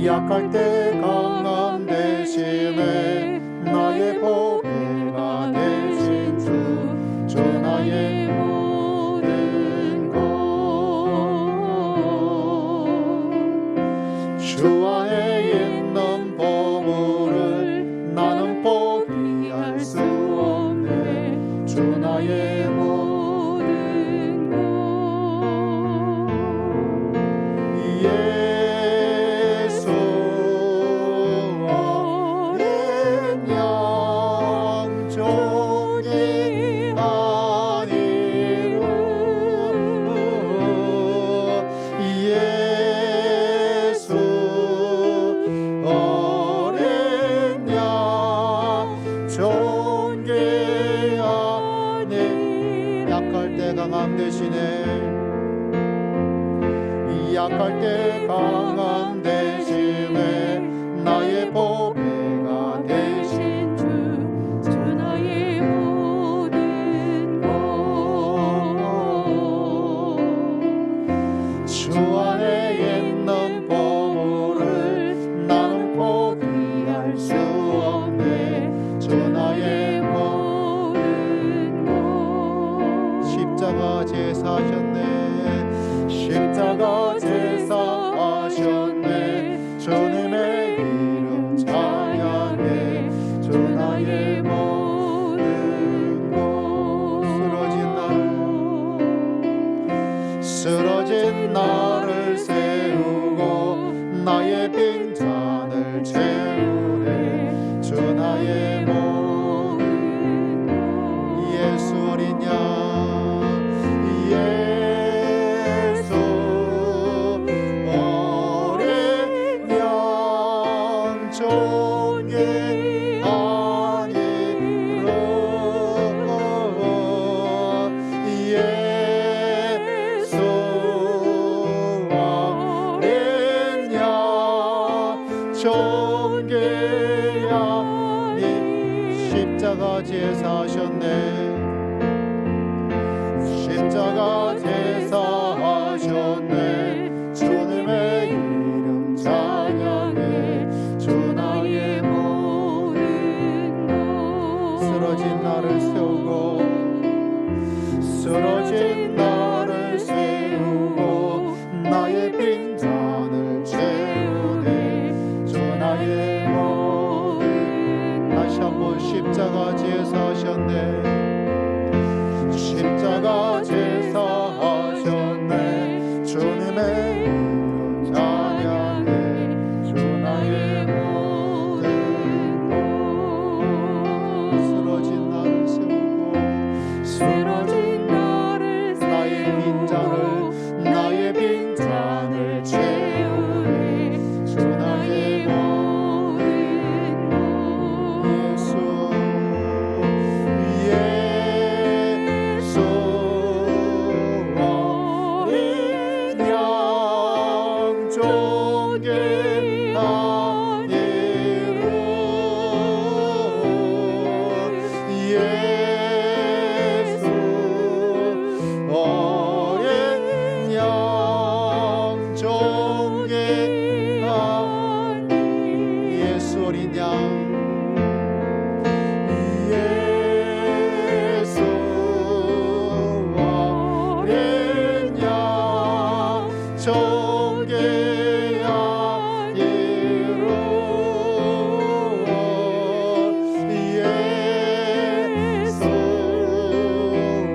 약할 때 강함 대신에 나의 보배가 되신 주 나의 모든 것 주 안에 있는 보물을 나는 포기할 수 없네 주 나의 모든 것 예수 어린 양 종이 아니로 예수 어린 양 종이 아니 약할 때 강함 대신에 약할 때 강함 대신에 나의 보배가 되신 주 나의 모든 것 주 안에 있는 보물을 나는 포기할 수 없네 주 나의 모든 것 십자가 제사하셨네 십자가 제사하셨네 주님의 이름 찬양해 주 나의 모든 것 쓰러진 나를 세우고 나의 빈잔을 채우네 주 나의 모든 것 예수 어린 양 예수 어린 양 종이 아니로 예수 어린 양 종이 아니 십자가 제사하셨네 십자가 제사하셨네 주님의 이름 찬양해 주 나의 모든 것 쓰러진 나를 세우고 쓰러진 나를 세우고 나의 빈잔을 채우네 주 나의 모든 다시 한번 십자가 제사하셨네 십자가 제사하셨네 주님의 이름 찬양해 주 나의 모든 것 쓰러진 나를 세우고 쓰러진 나를 나의 빈잔을 채우네 주 나의 모든 것 예수 어린 양 종이 아니로 예수 어린 양 종이 아니 예수 어린 양 예수 어린 양 종이 아니로 예수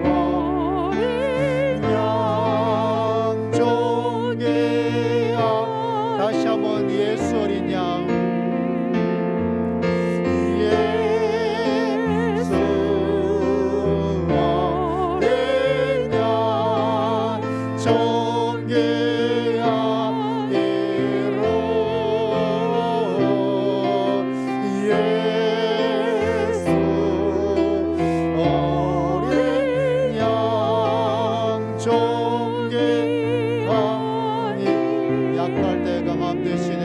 어린 양 종이 다시 한번 예수 어린 양 예수 어린 양 종이 아니로 예수 어린 양 종이 아니 약할 때 강함 대신에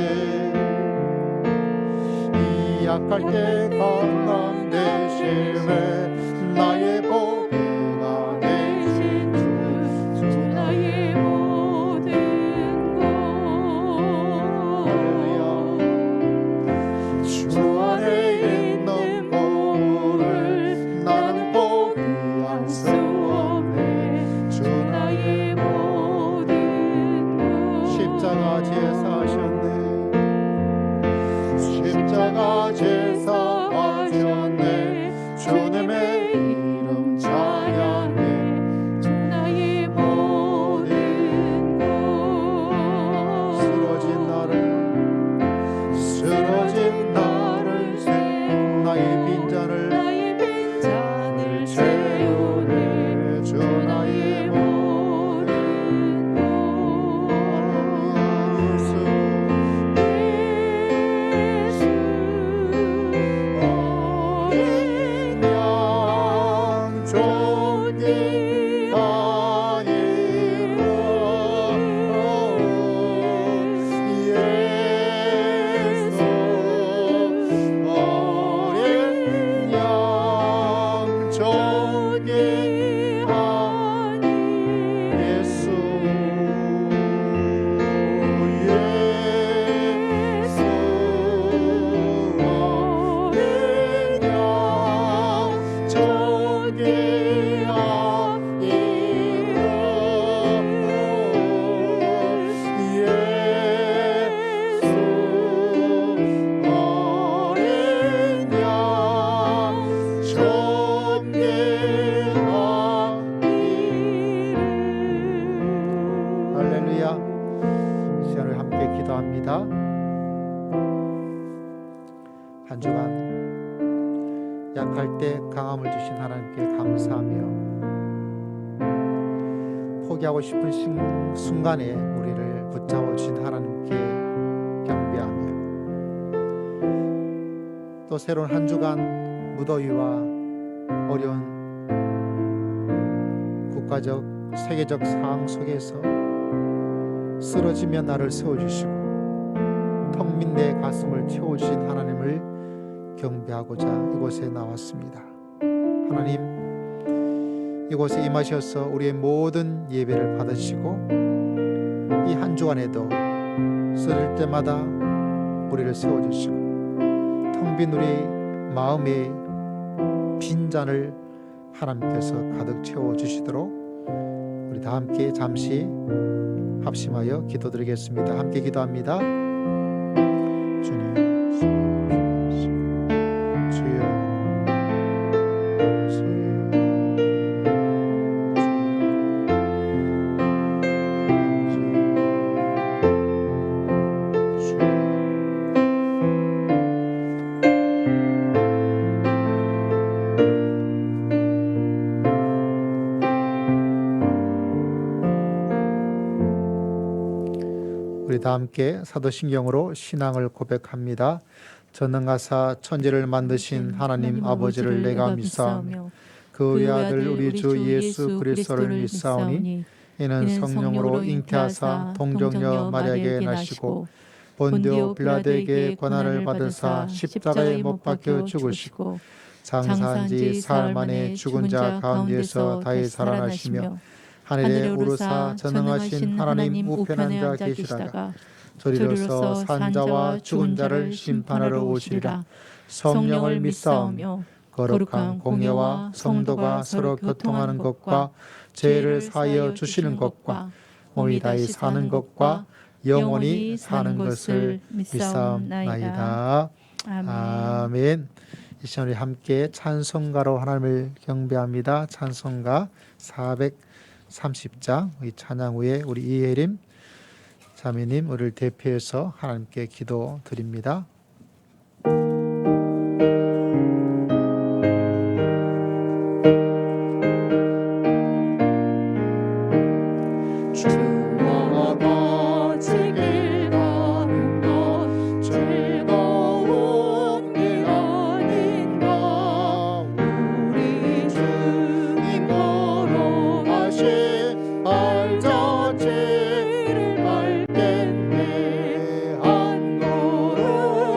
약할 때 강함 대신에 나의 보배가 되신 주 나의 모든 것 십자가 제사하셨네. 십자가 제사하셨네. 주님의 이름 찬양해. 주 나의 모든 것 쓰러진 나를 세워 나의 빈잔을 채우네. 주 나의 모든 예수 어린 양 존귀한 이름 예수 어린 양 존귀한 예수 어린 양 존귀한 이름 예수 어린 양 존귀한 이름. 할렐루야. 시간을 함께 기도합니다. 한 주간 약할 때 강함을 주신 하나님께 감사하며 포기하고 싶은 순간에 우리를 붙잡아 주신 하나님께 경배하며 또 새로운 한 주간 무더위와 어려운 국가적 세계적 상황 속에서 쓰러지며 나를 세워주시고 텅 빈 내 가슴을 채워주신 하나님을 경배하고자 이곳에 나왔습니다. 하나님, 이곳에 임하셔서 우리의 모든 예배를 받으시고 이 한 주간에도 쓰러질 때마다 우리를 세워주시고 텅 빈 우리 마음의 빈잔을 하나님께서 가득 채워주시도록 우리 다 함께 잠시 합심하여 기도드리겠습니다. 함께 기도합니다. 주님, 주여, 우리 다 함께 사도신경으로 신앙을 고백합니다. 전능하사 천지를 만드신 하나님 아버지를 내가 믿사오며 그 외아들 우리 주 예수 그리스도를 믿사오니 이는 성령으로 잉태하사 동정녀 마리아에게 나시고 본디오 빌라도에게 고난을 받으사 십자가에 못 박혀 죽으시고 장사한 지 사흘 만에 죽은 자 가운데서 다시 살아나시며 하늘에 오르사 전능하신 하나님 우편에 앉아 계시다가 저리로서 산자와 죽은 자를 심판하러 오시리라. 성령을 믿사오며 거룩한 공예와 성도가 서로 교통하는 것과 죄를 사하여 주시는 것과 몸이 다시 사는 것과 영원히 사는 것을 믿사옵나이다. 아멘. 이 시간 우리 함께 찬송가로 하나님을 경배합니다. 찬송가 430장 이 찬양 후에 우리 이혜림 자매님 우리를 대표해서 하나님께 기도 드립니다. 주와 같이 길 가는 것 즐거운 일 아닌가. 우리 주님 걸어가신 발자취를 밟겠네. 한 걸음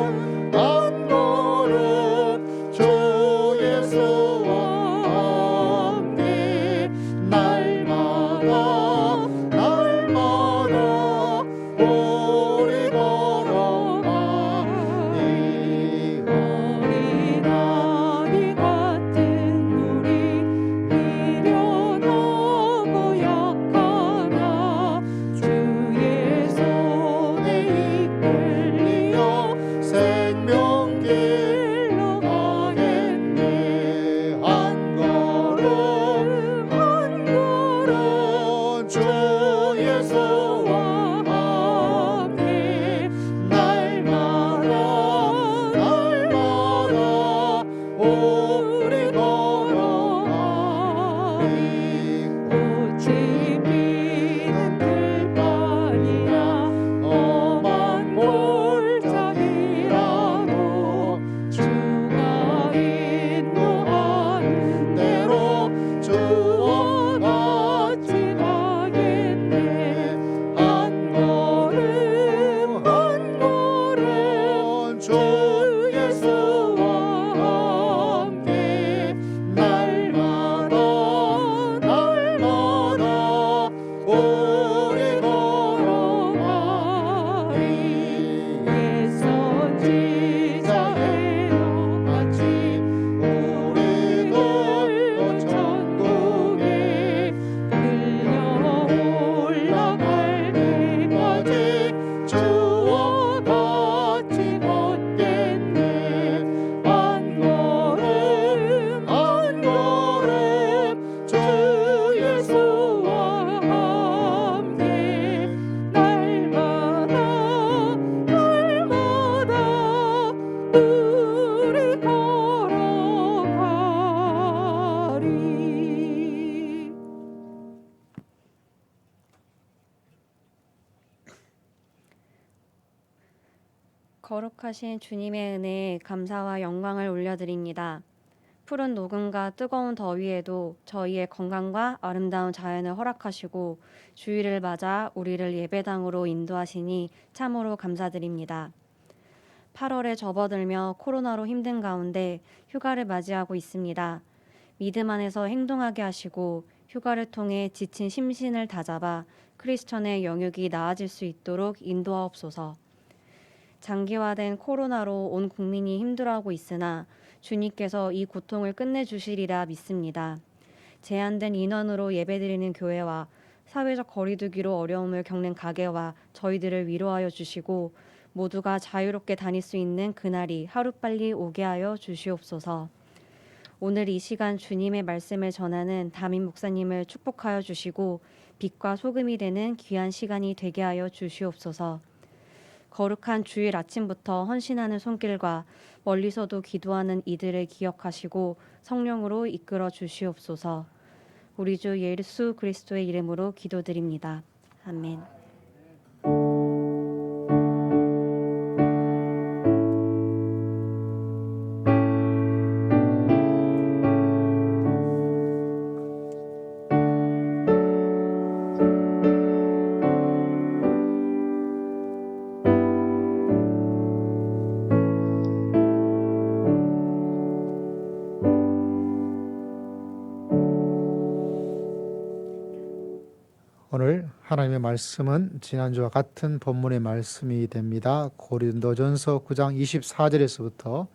거룩하신 주님의 은혜에 감사와 영광을 올려드립니다. 푸른 녹음과 뜨거운 더위에도 저희의 건강과 아름다운 자연을 허락하시고 주일을 맞아 우리를 예배당으로 인도하시니 참으로 감사드립니다. 8월에 접어들며 코로나로 힘든 가운데 휴가를 맞이하고 있습니다. 믿음 안에서 행동하게 하시고 휴가를 통해 지친 심신을 다잡아 크리스천의 영육이 나아질 수 있도록 인도하옵소서. 장기화된 코로나로 온 국민이 힘들어하고 있으나 주님께서 이 고통을 끝내주시리라 믿습니다. 제한된 인원으로 예배드리는 교회와 사회적 거리두기로 어려움을 겪는 가게와 저희들을 위로하여 주시고 모두가 자유롭게 다닐 수 있는 그날이 하루빨리 오게 하여 주시옵소서. 오늘 이 시간 주님의 말씀을 전하는 담임 목사님을 축복하여 주시고 빛과 소금이 되는 귀한 시간이 되게 하여 주시옵소서. 거룩한 주일 아침부터 헌신하는 손길과 멀리서도 기도하는 이들을 기억하시고 성령으로 이끌어 주시옵소서. 우리 주 예수 그리스도의 이름으로 기도드립니다. 아멘. 오늘 하나님의 말씀은 지난주와 같은 본문의 말씀이 됩니다. 고린도전서 9장 24절에서부터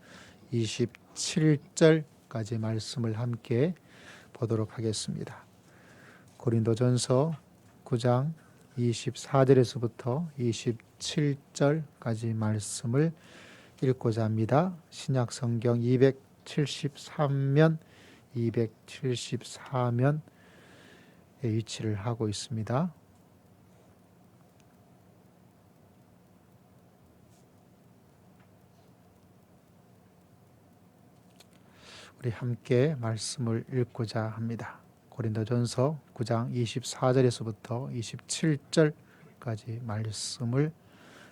27절까지 말씀을 함께 보도록 하겠습니다. 고린도전서 9장 24절에서부터 27절까지 말씀을 읽고자 합니다. 신약성경 273면 274면 위치를 하고 있습니다. 우리 함께 말씀을 읽고자 합니다. 고린도전서 9장 24절에서부터 27절까지 말씀을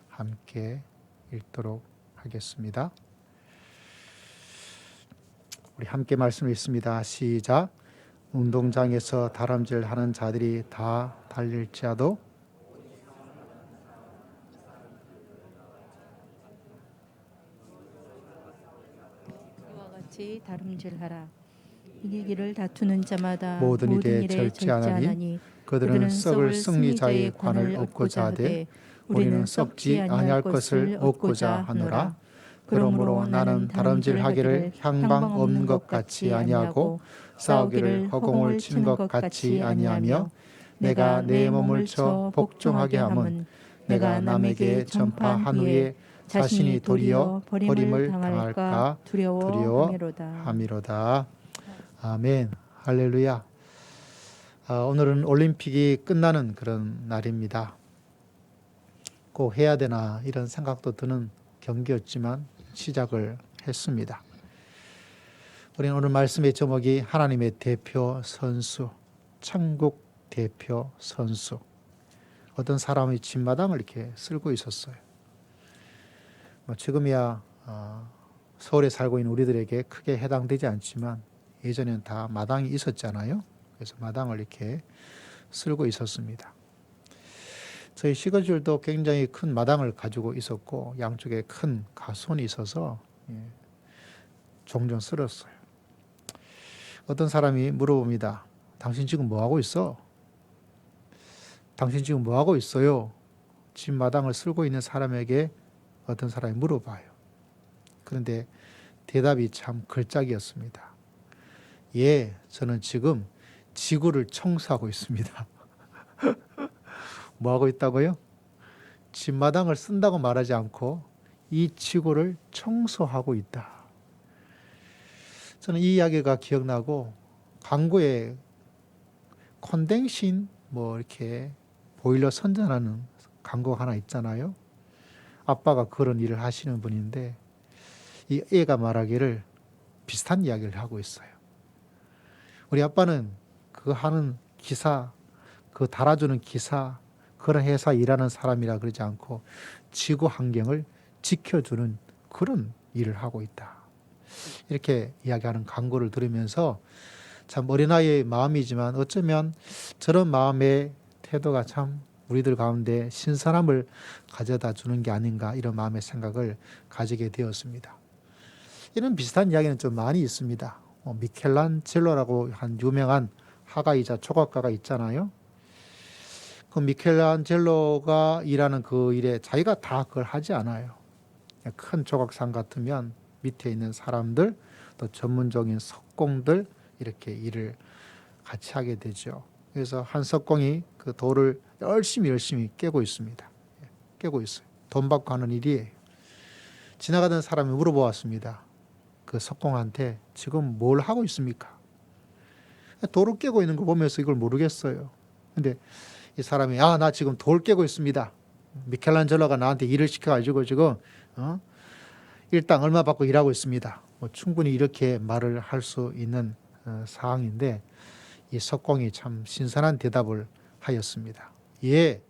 함께 읽도록 하겠습니다. 우리 함께 말씀을 읽습니다. 시작. 운동장에서 다람질하는 자들이 다 달릴지라도 이와 같이 다름질하라. 이기기를 다투는 자마다 모든 일에 절제하나니 그들은 썩을 승리자의 관을 얻고자 하되 우리는 썩지 아니할 것을 얻고자 하노라. 그러므로 나는 다름질하기를 향방 없는 것 같이 아니하고 싸우기를 허공을 치는 것 같이 아니하며 내가 내 몸을 쳐 복종하게 함은 내가 남에게 전파한 후에 자신이 도리어 버림을 당할까 두려워함이로다. 아멘. 할렐루야. 오늘은 올림픽이 끝나는 그런 날입니다. 꼭 해야 되나 이런 생각도 드는 경기였지만 시작을 했습니다. 우리는 오늘 말씀의 제목이 하나님의 대표 선수, 천국 대표 선수. 어떤 사람이 집마당을 이렇게 쓸고 있었어요. 지금이야 서울에 살고 있는 우리들에게 크게 해당되지 않지만 예전에는 다 마당이 있었잖아요. 그래서 마당을 이렇게 쓸고 있었습니다. 저희 시거줄도 굉장히 큰 마당을 가지고 있었고 양쪽에 큰 가손이 있어서 종종 쓸었어요. 어떤 사람이 물어봅니다. 당신 지금 뭐하고 있어? 당신 지금 뭐하고 있어요? 집 마당을 쓸고 있는 사람에게 어떤 사람이 물어봐요. 그런데 대답이 참 걸작이었습니다. 예, 저는 지금 지구를 청소하고 있습니다. 뭐하고 있다고요? 집 마당을 쓴다고 말하지 않고 이 지구를 청소하고 있다. 저는 이 이야기가 기억나고 광고에 콘덴싱 이렇게 보일러 선전하는 광고가 하나 있잖아요. 아빠가 그런 일을 하시는 분인데 이 애가 말하기를 비슷한 이야기를 하고 있어요. 우리 아빠는 그 하는 기사, 그 달아주는 기사, 그런 회사 일하는 사람이라 그러지 않고 지구 환경을 지켜주는 그런 일을 하고 있다. 이렇게 이야기하는 광고를 들으면서 참 어린아이의 마음이지만 어쩌면 저런 마음의 태도가 참 우리들 가운데 신선함을 가져다 주는 게 아닌가 이런 마음의 생각을 가지게 되었습니다. 이런 비슷한 이야기는 좀 많이 있습니다. 미켈란젤로라고 한 유명한 화가이자 조각가가 있잖아요. 그 미켈란젤로가 일하는 그 일에 자기가 다 그걸 하지 않아요. 큰 조각상 같으면 밑에 있는 사람들 또 전문적인 석공들 이렇게 일을 같이 하게 되죠. 그래서 한 석공이 그 돌을 열심히 깨고 있습니다. 깨고 있어요. 돈 받고 하는 일이에요. 지나가던 사람이 물어보았습니다. 그 석공한테 지금 뭘 하고 있습니까? 돌을 깨고 있는 거 보면서 이걸 모르겠어요. 근데 이 사람이 나 지금 돌 깨고 있습니다. 미켈란젤로가 나한테 일을 시켜가지고 지금 일당 얼마 받고 일하고 있습니다. 충분히 이렇게 말을 할 수 있는 상황인데 이 석공이 참 신선한 대답을 하였습니다. 예,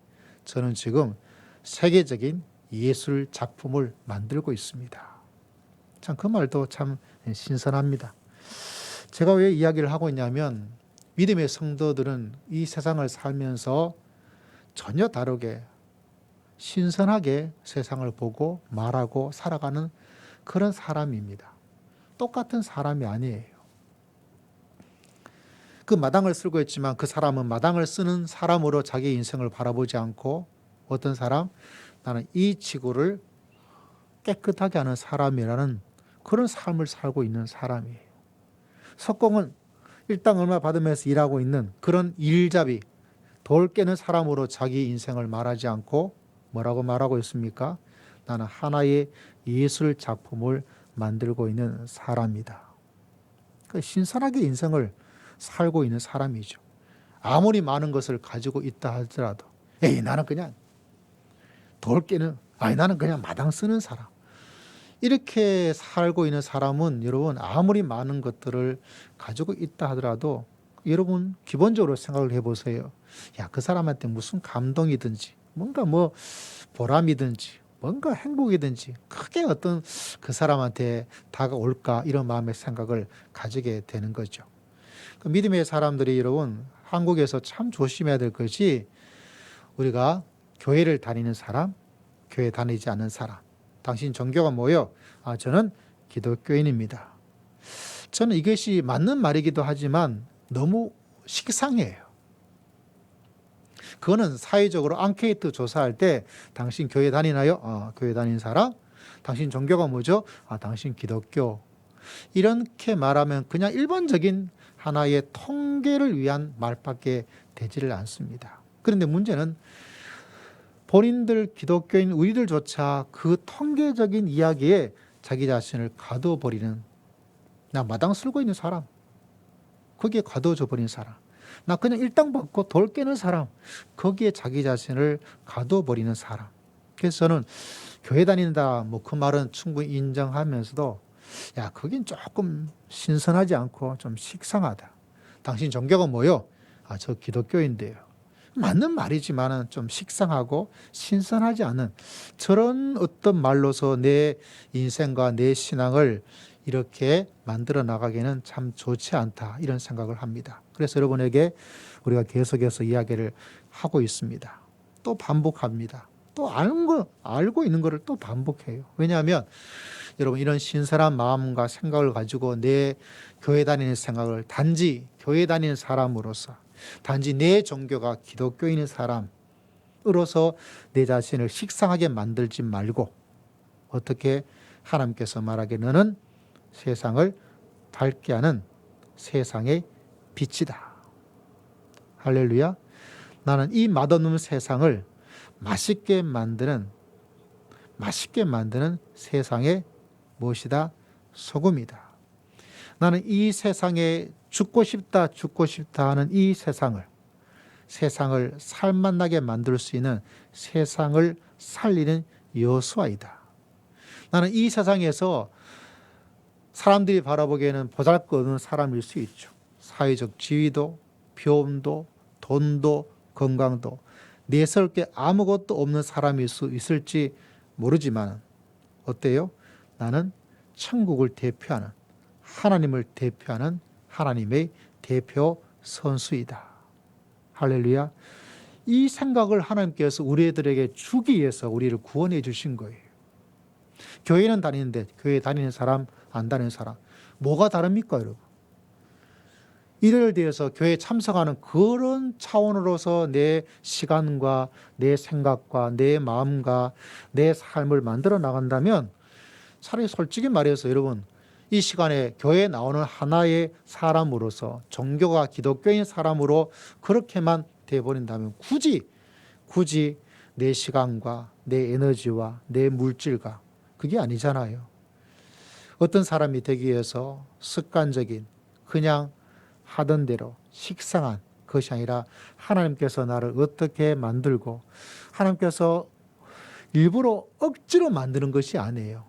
저는 지금 세계적인 예술 작품을 만들고 있습니다. 참 그 말도 참 신선합니다. 제가 왜 이야기를 하고 있냐면 믿음의 성도들은 이 세상을 살면서 전혀 다르게 신선하게 세상을 보고 말하고 살아가는 그런 사람입니다. 똑같은 사람이 아니에요. 그 마당을 쓸고 있지만 그 사람은 마당을 쓰는 사람으로 자기 인생을 바라보지 않고 어떤 사람? 나는 이 지구를 깨끗하게 하는 사람이라는 그런 삶을 살고 있는 사람이에요. 석공은 일당 얼마 받으면서 일하고 있는 그런 일잡이, 돌 깨는 사람으로 자기 인생을 말하지 않고 뭐라고 말하고 있습니까? 나는 하나의 예술 작품을 만들고 있는 사람이다. 신선하게 인생을 살고 있는 사람이죠. 아무리 많은 것을 가지고 있다 하더라도 나는 그냥 돌 깨는 나는 그냥 마당 쓰는 사람. 이렇게 살고 있는 사람은 여러분 아무리 많은 것들을 가지고 있다 하더라도 여러분 기본적으로 생각을 해보세요. 그 사람한테 무슨 감동이든지 뭔가 보람이든지 뭔가 행복이든지 크게 어떤 그 사람한테 다가올까 이런 마음의 생각을 가지게 되는 거죠. 그 믿음의 사람들이 여러분 한국에서 참 조심해야 될 것이 우리가 교회를 다니는 사람, 교회 다니지 않는 사람. 당신 종교가 뭐요? 저는 기독교인입니다. 저는 이것이 맞는 말이기도 하지만 너무 식상해요. 그거는 사회적으로 앙케이트 조사할 때 당신 교회 다니나요? 교회 다니는 사람? 당신 종교가 뭐죠? 당신 기독교. 이렇게 말하면 그냥 일반적인 하나의 통계를 위한 말밖에 되지를 않습니다. 그런데 문제는 본인들 기독교인 우리들조차 그 통계적인 이야기에 자기 자신을 가둬버리는 나 마당 쓸고 있는 사람, 거기에 가둬져 버린 사람, 나 그냥 일당 받고 돌 깨는 사람, 거기에 자기 자신을 가둬버리는 사람. 그래서 저는 교회 다닌다 그 말은 충분히 인정하면서도 거긴 조금 신선하지 않고 좀 식상하다. 당신 종교가 뭐요? 저 기독교인데요. 맞는 말이지만은 좀 식상하고 신선하지 않은 저런 어떤 말로서 내 인생과 내 신앙을 이렇게 만들어 나가기는 참 좋지 않다 이런 생각을 합니다. 그래서 여러분에게 우리가 계속해서 이야기를 하고 있습니다. 또 반복합니다. 또 알고 있는 것을 또 반복해요. 왜냐하면 여러분 이런 신선한 마음과 생각을 가지고 내 교회 다니는 생각을 단지 교회 다니는 사람으로서 단지 내 종교가 기독교인인 사람으로서 내 자신을 식상하게 만들지 말고 어떻게 하나님께서 말하기에 너는 세상을 밝게 하는 세상의 빛이다. 할렐루야. 나는 이 맛없는 세상을 맛있게 만드는 세상의 무엇이다? 소금이다. 나는 이 세상에 죽고 싶다 하는 이 세상을 살맛나게 만들 수 있는 세상을 살리는 여수아이다. 나는 이 세상에서 사람들이 바라보기에는 보잘것없는 사람일 수 있죠. 사회적 지위도, 병도, 돈도, 건강도 내세울 게 아무것도 없는 사람일 수 있을지 모르지만 어때요? 나는 천국을 대표하는, 하나님을 대표하는 하나님의 대표 선수이다. 할렐루야. 이 생각을 하나님께서 우리들에게 주기 위해서 우리를 구원해 주신 거예요. 교회는 다니는데 교회 다니는 사람, 안 다니는 사람 뭐가 다릅니까, 여러분? 일요일 대해서 교회에 참석하는 그런 차원으로서 내 시간과 내 생각과 내 마음과 내 삶을 만들어 나간다면 차라리 솔직히 말해서 여러분, 이 시간에 교회에 나오는 하나의 사람으로서 종교가 기독교인 사람으로 그렇게만 돼버린다면 굳이 내 시간과 내 에너지와 내 물질과 그게 아니잖아요. 어떤 사람이 되기 위해서 습관적인 그냥 하던 대로 식상한 것이 아니라 하나님께서 나를 어떻게 만들고 하나님께서 일부러 억지로 만드는 것이 아니에요.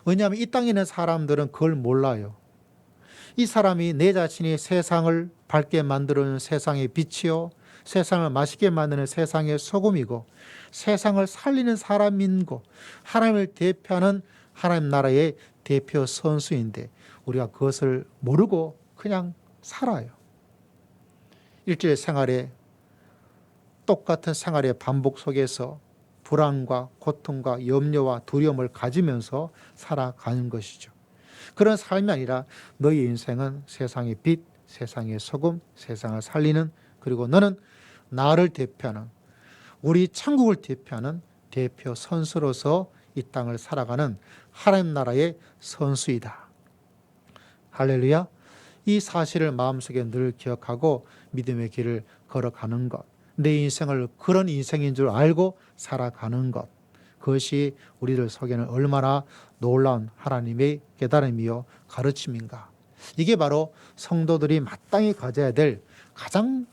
왜냐하면 이 땅에 있는 사람들은 그걸 몰라요. 이 사람이 내 자신이 세상을 밝게 만드는 세상의 빛이요, 세상을 맛있게 만드는 세상의 소금이고, 세상을 살리는 사람인고, 하나님을 대표하는 하나님 나라의 대표 선수인데 우리가 그것을 모르고 그냥 살아요. 일주일 생활에 똑같은 생활의 반복 속에서 불안과 고통과 염려와 두려움을 가지면서 살아가는 것이죠. 그런 삶이 아니라 너의 인생은 세상의 빛, 세상의 소금, 세상을 살리는, 그리고 너는 나를 대표하는, 우리 천국을 대표하는 대표 선수로서 이 땅을 살아가는 하나님 나라의 선수이다. 할렐루야. 이 사실을 마음속에 늘 기억하고 믿음의 길을 걸어가는 것, 내 인생을 그런 인생인 줄 알고 살아가는 것, 그것이 우리들 속에는 얼마나 놀라운 하나님의 깨달음이요 가르침인가. 이게 바로 성도들이 마땅히 가져야 될 가장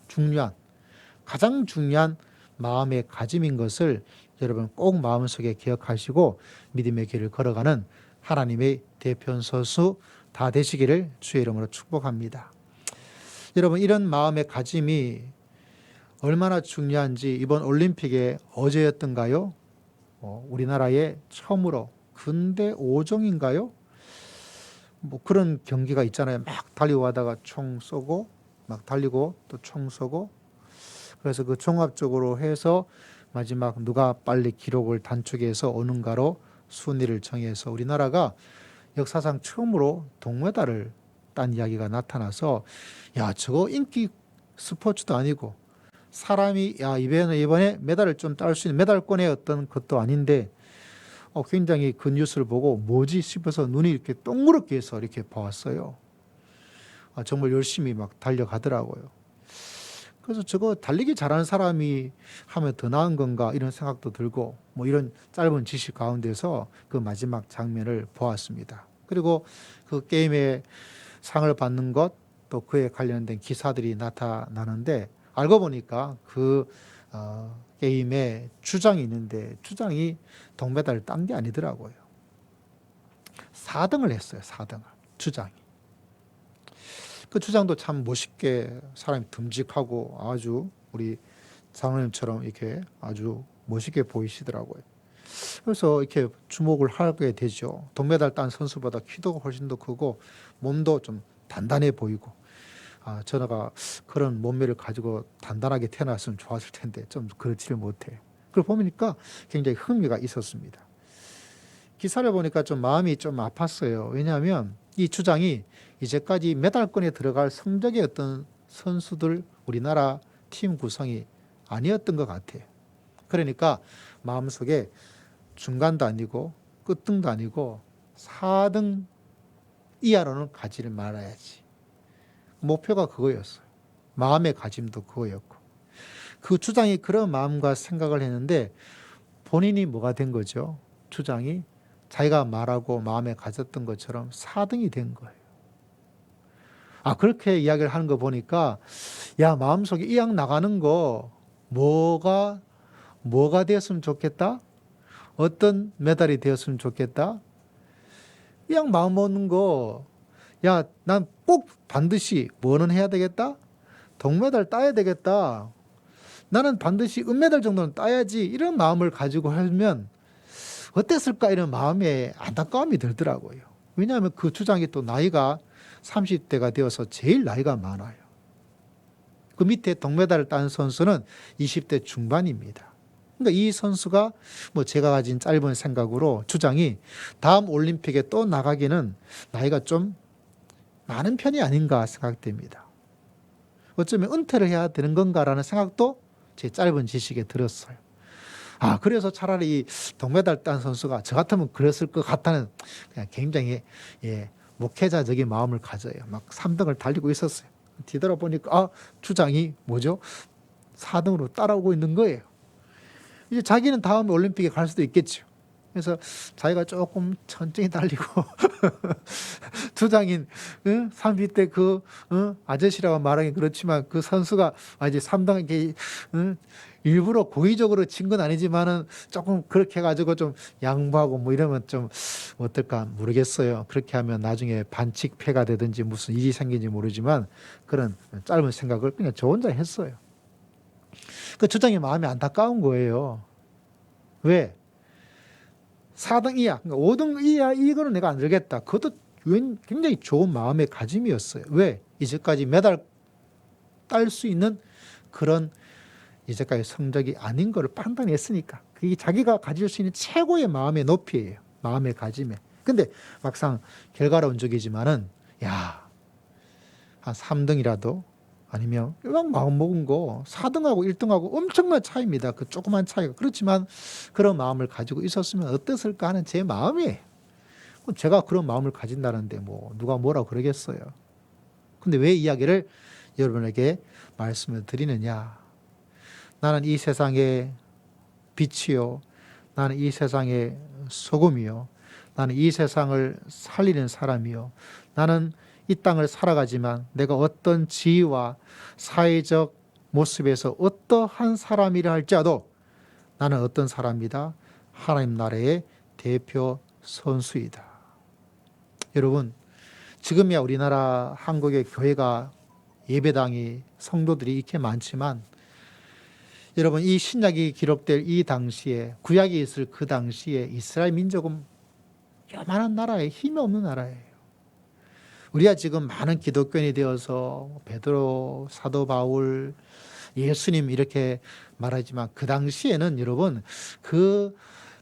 중요한 마음의 가짐인 것을 여러분 꼭 마음속에 기억하시고 믿음의 길을 걸어가는 하나님의 대표 선수 다 되시기를 주의 이름으로 축복합니다. 여러분, 이런 마음의 가짐이 얼마나 중요한지 이번 올림픽에 어제였던가요? 우리나라에 처음으로 근대 5종인가요? 뭐 그런 경기가 있잖아요. 막 달리고 가다가 총 쏘고 막 달리고 또 총 쏘고, 그래서 그 종합적으로 해서 마지막 누가 빨리 기록을 단축해서 오는가로 순위를 정해서 우리나라가 역사상 처음으로 동메달을 딴 이야기가 나타나서, 야, 저거 인기 스포츠도 아니고 사람이 야 이번에 메달을 좀 딸 수 있는 메달권의 어떤 것도 아닌데 굉장히 그 뉴스를 보고 뭐지 싶어서 눈이 이렇게 동그랗게 해서 이렇게 보았어요. 정말 열심히 막 달려가더라고요. 그래서 저거 달리기 잘하는 사람이 하면 더 나은 건가 이런 생각도 들고, 뭐 이런 짧은 지식 가운데서 그 마지막 장면을 보았습니다. 그리고 그 게임의 상을 받는 것, 또 그에 관련된 기사들이 나타나는데 알고 보니까 그 게임에 주장이 있는데 주장이 동메달을 딴 게 아니더라고요. 4등을 했어요. 4등을 주장이. 그 주장도 참 멋있게 사람이 듬직하고 아주 우리 장로님처럼 이렇게 아주 멋있게 보이시더라고요. 그래서 이렇게 주목을 하게 되죠. 동메달 딴 선수보다 키도 훨씬 더 크고 몸도 좀 단단해 보이고, 저가 그런 몸매를 가지고 단단하게 태어났으면 좋았을 텐데 좀 그렇지를 못해. 그걸 보니까 굉장히 흥미가 있었습니다. 기사를 보니까 좀 마음이 좀 아팠어요. 왜냐하면 이 주장이 이제까지 메달권에 들어갈 성적의 어떤 선수들 우리나라 팀 구성이 아니었던 것 같아요. 그러니까 마음속에 중간도 아니고 끝등도 아니고 4등 이하로는 가지를 말아야지. 목표가 그거였어요. 마음의 가짐도 그거였고. 그 주장이 그런 마음과 생각을 했는데 본인이 뭐가 된 거죠? 주장이 자기가 말하고 마음에 가졌던 것처럼 4등이 된 거예요. 그렇게 이야기를 하는 거 보니까 야, 마음속에 이왕 나가는 거 뭐가 되었으면 좋겠다? 어떤 메달이 되었으면 좋겠다? 이왕 마음 먹는 거, 야, 난 꼭 반드시 뭐는 해야 되겠다? 동메달 따야 되겠다. 나는 반드시 은메달 정도는 따야지. 이런 마음을 가지고 하면 어땠을까 이런 마음에 안타까움이 들더라고요. 왜냐하면 그 주장이 또 나이가 30대가 되어서 제일 나이가 많아요. 그 밑에 동메달을 딴 선수는 20대 중반입니다. 그러니까 이 선수가 뭐 제가 가진 짧은 생각으로 주장이 다음 올림픽에 또 나가기는 나이가 좀 많은 편이 아닌가 생각됩니다. 어쩌면 은퇴를 해야 되는 건가라는 생각도 제 짧은 지식에 들었어요. 그래서 차라리 이 동메달 딴 선수가 저 같으면 그랬을 것 같다는 그냥 굉장히 목회자적인 마음을 가져요. 막 3등을 달리고 있었어요. 뒤돌아보니까 주장이 뭐죠? 4등으로 따라오고 있는 거예요. 이제 자기는 다음 올림픽에 갈 수도 있겠죠. 그래서 자기가 조금 천천히 달리고 주장인 30대 그 아저씨라고 말하기 그렇지만 그 선수가 이제 3등 이렇게 일부러 고의적으로 진 건 아니지만은 조금 그렇게 해가지고 좀 양보하고 뭐 이러면 좀 어떨까 모르겠어요. 그렇게 하면 나중에 반칙패가 되든지 무슨 일이 생긴지 모르지만 그런 짧은 생각을 그냥 저 혼자 했어요. 그 주장이 마음이 안타까운 거예요. 왜? 4등 이하, 그러니까 5등 이하 이거는 내가 안 들겠다. 그것도 굉장히 좋은 마음의 가짐이었어요. 왜? 이제까지 메달 딸 수 있는 그런 이제까지 성적이 아닌 거를 판단했으니까. 그게 자기가 가질 수 있는 최고의 마음의 높이예요. 마음의 가짐에. 근데 막상 결과로 온 적이지만은 한 3등이라도 아니면 막 마음 먹은 거 4등하고 1등하고 엄청난 차이입니다. 그 조그만 차이가. 그렇지만 그런 마음을 가지고 있었으면 어땠을까 하는 제 마음이에요. 제가 그런 마음을 가진다는데 뭐 누가 뭐라 그러겠어요. 근데 왜 이야기를 여러분에게 말씀을 드리느냐. 나는 이 세상의 빛이요. 나는 이 세상의 소금이요. 나는 이 세상을 살리는 사람이요. 나는 이 땅을 살아가지만 내가 어떤 지위와 사회적 모습에서 어떠한 사람이라 할지라도 나는 어떤 사람이다? 하나님 나라의 대표 선수이다. 여러분, 지금이야 우리나라 한국의 교회가 예배당이 성도들이 이렇게 많지만 여러분 이 신약이 기록될 이 당시에 구약이 있을 그 당시에 이스라엘 민족은 요만한 나라에 힘이 없는 나라예요. 우리가 지금 많은 기독교인이 되어서 베드로, 사도 바울, 예수님 이렇게 말하지만 그 당시에는 여러분 그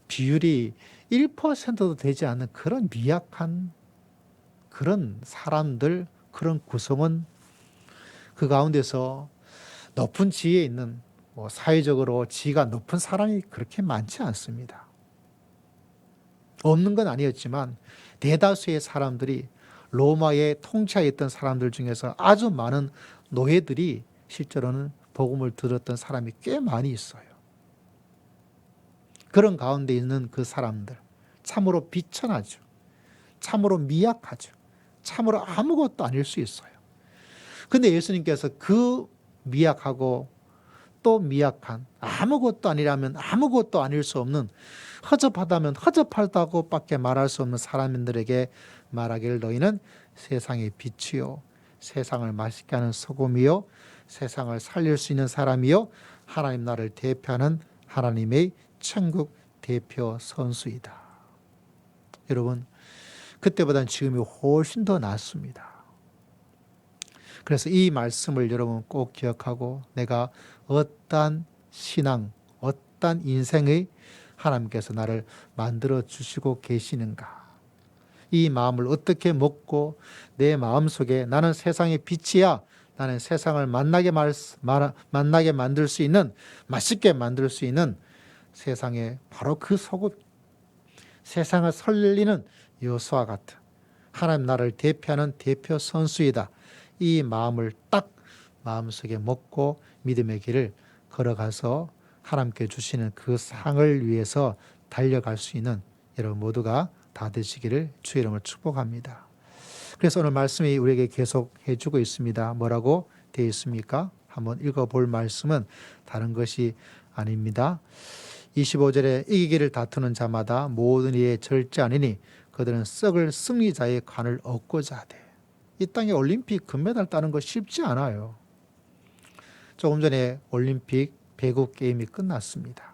비율이 1%도 되지 않는 그런 미약한 그런 사람들, 그런 구성원 그 가운데서 높은 지위에 있는 사회적으로 지위가 높은 사람이 그렇게 많지 않습니다. 없는 건 아니었지만 대다수의 사람들이 로마의 통치하에 있던 사람들 중에서 아주 많은 노예들이 실제로는 복음을 들었던 사람이 꽤 많이 있어요. 그런 가운데 있는 그 사람들 참으로 비천하죠. 참으로 미약하죠. 참으로 아무것도 아닐 수 있어요. 근데 예수님께서 그 미약하고 또 미약한 아무것도 아니라면 아무것도 아닐 수 없는 허접하다면 허접하다고 밖에 말할 수 없는 사람들에게 말하기를 너희는 세상의 빛이요 세상을 맛있게 하는 소금이요 세상을 살릴 수 있는 사람이요 하나님 나라를 대표하는 하나님의 천국 대표 선수이다. 여러분 그때보다는 지금이 훨씬 더 낫습니다. 그래서 이 말씀을 여러분 꼭 기억하고 내가 어떠한 신앙, 어떠한 인생의 하나님께서 나를 만들어 주시고 계시는가. 이 마음을 어떻게 먹고 내 마음속에 나는 세상의 빛이야. 나는 세상을 만나게 만들 수 있는 맛있게 만들 수 있는 세상의 바로 그 소금. 세상을 살리는 요소와 같은 하나님 나라를 대표하는 대표 선수이다. 이 마음을 딱 마음속에 먹고 믿음의 길을 걸어가서 하나님께 주시는 그 상을 위해서 달려갈 수 있는 여러분 모두가 다 되시기를 주의 이름으로 축복합니다. 그래서 오늘 말씀이 우리에게 계속 해주고 있습니다. 뭐라고 되어 있습니까? 한번 읽어볼 말씀은 다른 것이 아닙니다. 25절에 이기기를 다투는 자마다 모든 일에 절제하느니 그들은 썩을 승리자의 관을 얻고자 하되. 이 땅에 올림픽 금메달 따는 거 쉽지 않아요. 조금 전에 올림픽 배구 게임이 끝났습니다.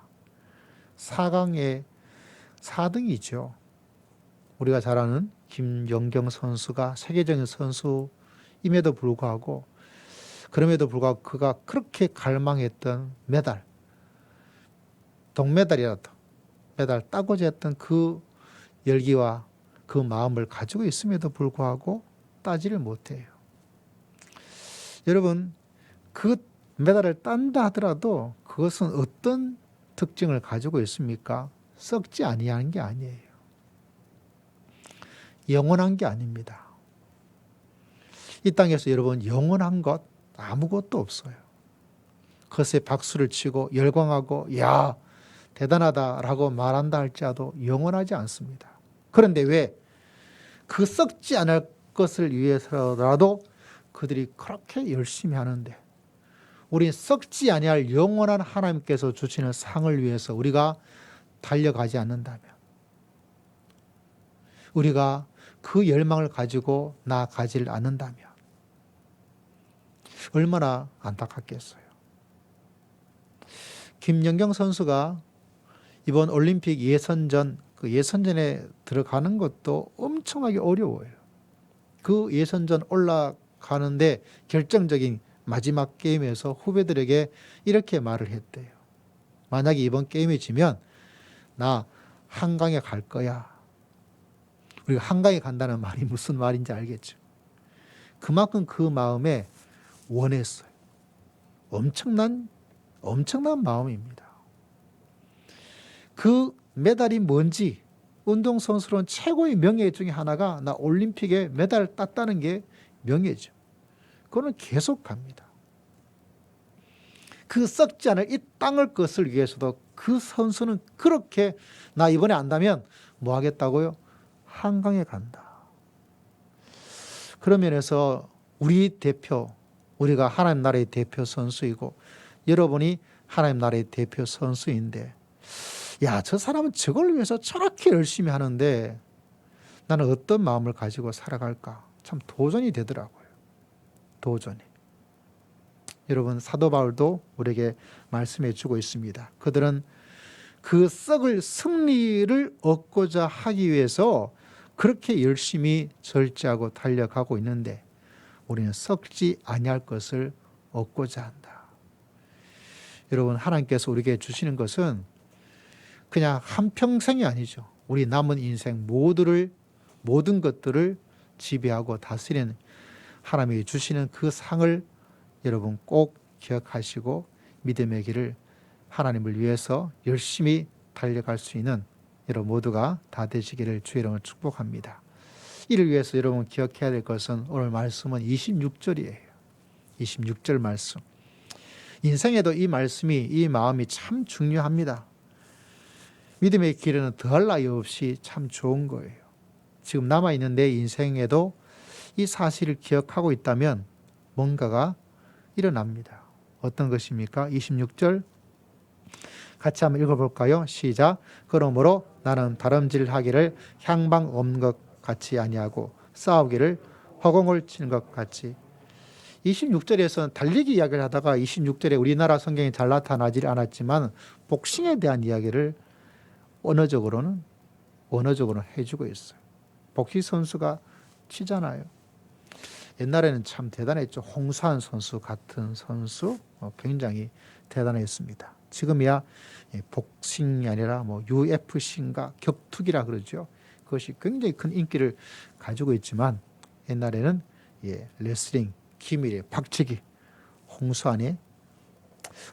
4강에 4등이죠. 우리가 잘 아는 김연경 선수가 세계적인 선수임에도 불구하고 그럼에도 불구하고 그가 그렇게 갈망했던 메달, 동메달이라도 메달 따고자 했던 그 열기와 그 마음을 가지고 있음에도 불구하고 따지를 못해요. 여러분, 그 메달을 딴다 하더라도 그것은 어떤 특징을 가지고 있습니까? 썩지 아니하는 게 아니에요. 영원한 게 아닙니다. 이 땅에서 여러분 영원한 것 아무것도 없어요. 그것에 박수를 치고 열광하고 야 대단하다라고 말한다 할지라도 영원하지 않습니다. 그런데 왜 그 썩지 않을 것을 위해서라도 그들이 그렇게 열심히 하는데 우리 썩지 아니할 영원한 하나님께서 주시는 상을 위해서 우리가 달려가지 않는다면 우리가 그 열망을 가지고 나아가지를 않는다면 얼마나 안타깝겠어요. 김연경 선수가 이번 올림픽 예선전, 그 예선전에 들어가는 것도 엄청나게 어려워요. 그 예선전 올라가는데 결정적인 마지막 게임에서 후배들에게 이렇게 말을 했대요. 만약에 이번 게임에 지면 나 한강에 갈 거야. 우리가 한강에 간다는 말이 무슨 말인지 알겠죠. 그만큼 그 마음에 원했어요. 엄청난 마음입니다. 그 메달이 뭔지 운동선수로는 최고의 명예 중에 하나가 나 올림픽에 메달을 땄다는 게 명예죠. 그거는 계속 갑니다. 그 썩지 않을 이 땅을 것을 위해서도 그 선수는 그렇게 나 이번에 안다면 뭐 하겠다고요? 한강에 간다. 그런 면에서 우리 대표, 우리가 하나님 나라의 대표 선수이고 여러분이 하나님 나라의 대표 선수인데 야, 저 사람은 저걸 위해서 저렇게 열심히 하는데 나는 어떤 마음을 가지고 살아갈까? 참 도전이 되더라고요. 도전이. 여러분 사도 바울도 우리에게 말씀해 주고 있습니다. 그들은 그 썩을 승리를 얻고자 하기 위해서 그렇게 열심히 절제하고 달려가고 있는데 우리는 썩지 아니할 것을 얻고자 한다. 여러분 하나님께서 우리에게 주시는 것은 그냥 한평생이 아니죠. 우리 남은 인생 모든 것들을 지배하고 다스리는 하나님이 주시는 그 상을 여러분 꼭 기억하시고 믿음의 길을 하나님을 위해서 열심히 달려갈 수 있는 여러분 모두가 다 되시기를 주의 이름으로 축복합니다. 이를 위해서 여러분 기억해야 될 것은 오늘 말씀은 26절이에요. 26절 말씀. 인생에도 이 말씀이 이 마음이 참 중요합니다. 믿음의 길에는 더할 나위 없이 참 좋은 거예요. 지금 남아있는 내 인생에도 이 사실을 기억하고 있다면 뭔가가 일어납니다. 어떤 것입니까? 26절 같이 한번 읽어볼까요? 시작. 그러므로 나는 다름질하기를 향방 없는 것 같이 아니하고 싸우기를 허공을 치는 것 같이. 26절에서는 달리기 이야기를 하다가 26절에 우리나라 성경이 잘 나타나지 않았지만 복싱에 대한 이야기를 언어적으로는 해주고 있어요. 복싱 선수가 치잖아요. 옛날에는 참 대단했죠. 홍수환 선수 같은 선수 굉장히 대단했습니다. 지금이야 복싱이 아니라 뭐 UFC인가 격투기라 그러죠. 그것이 굉장히 큰 인기를 가지고 있지만 옛날에는 레슬링, 김일의, 박치기,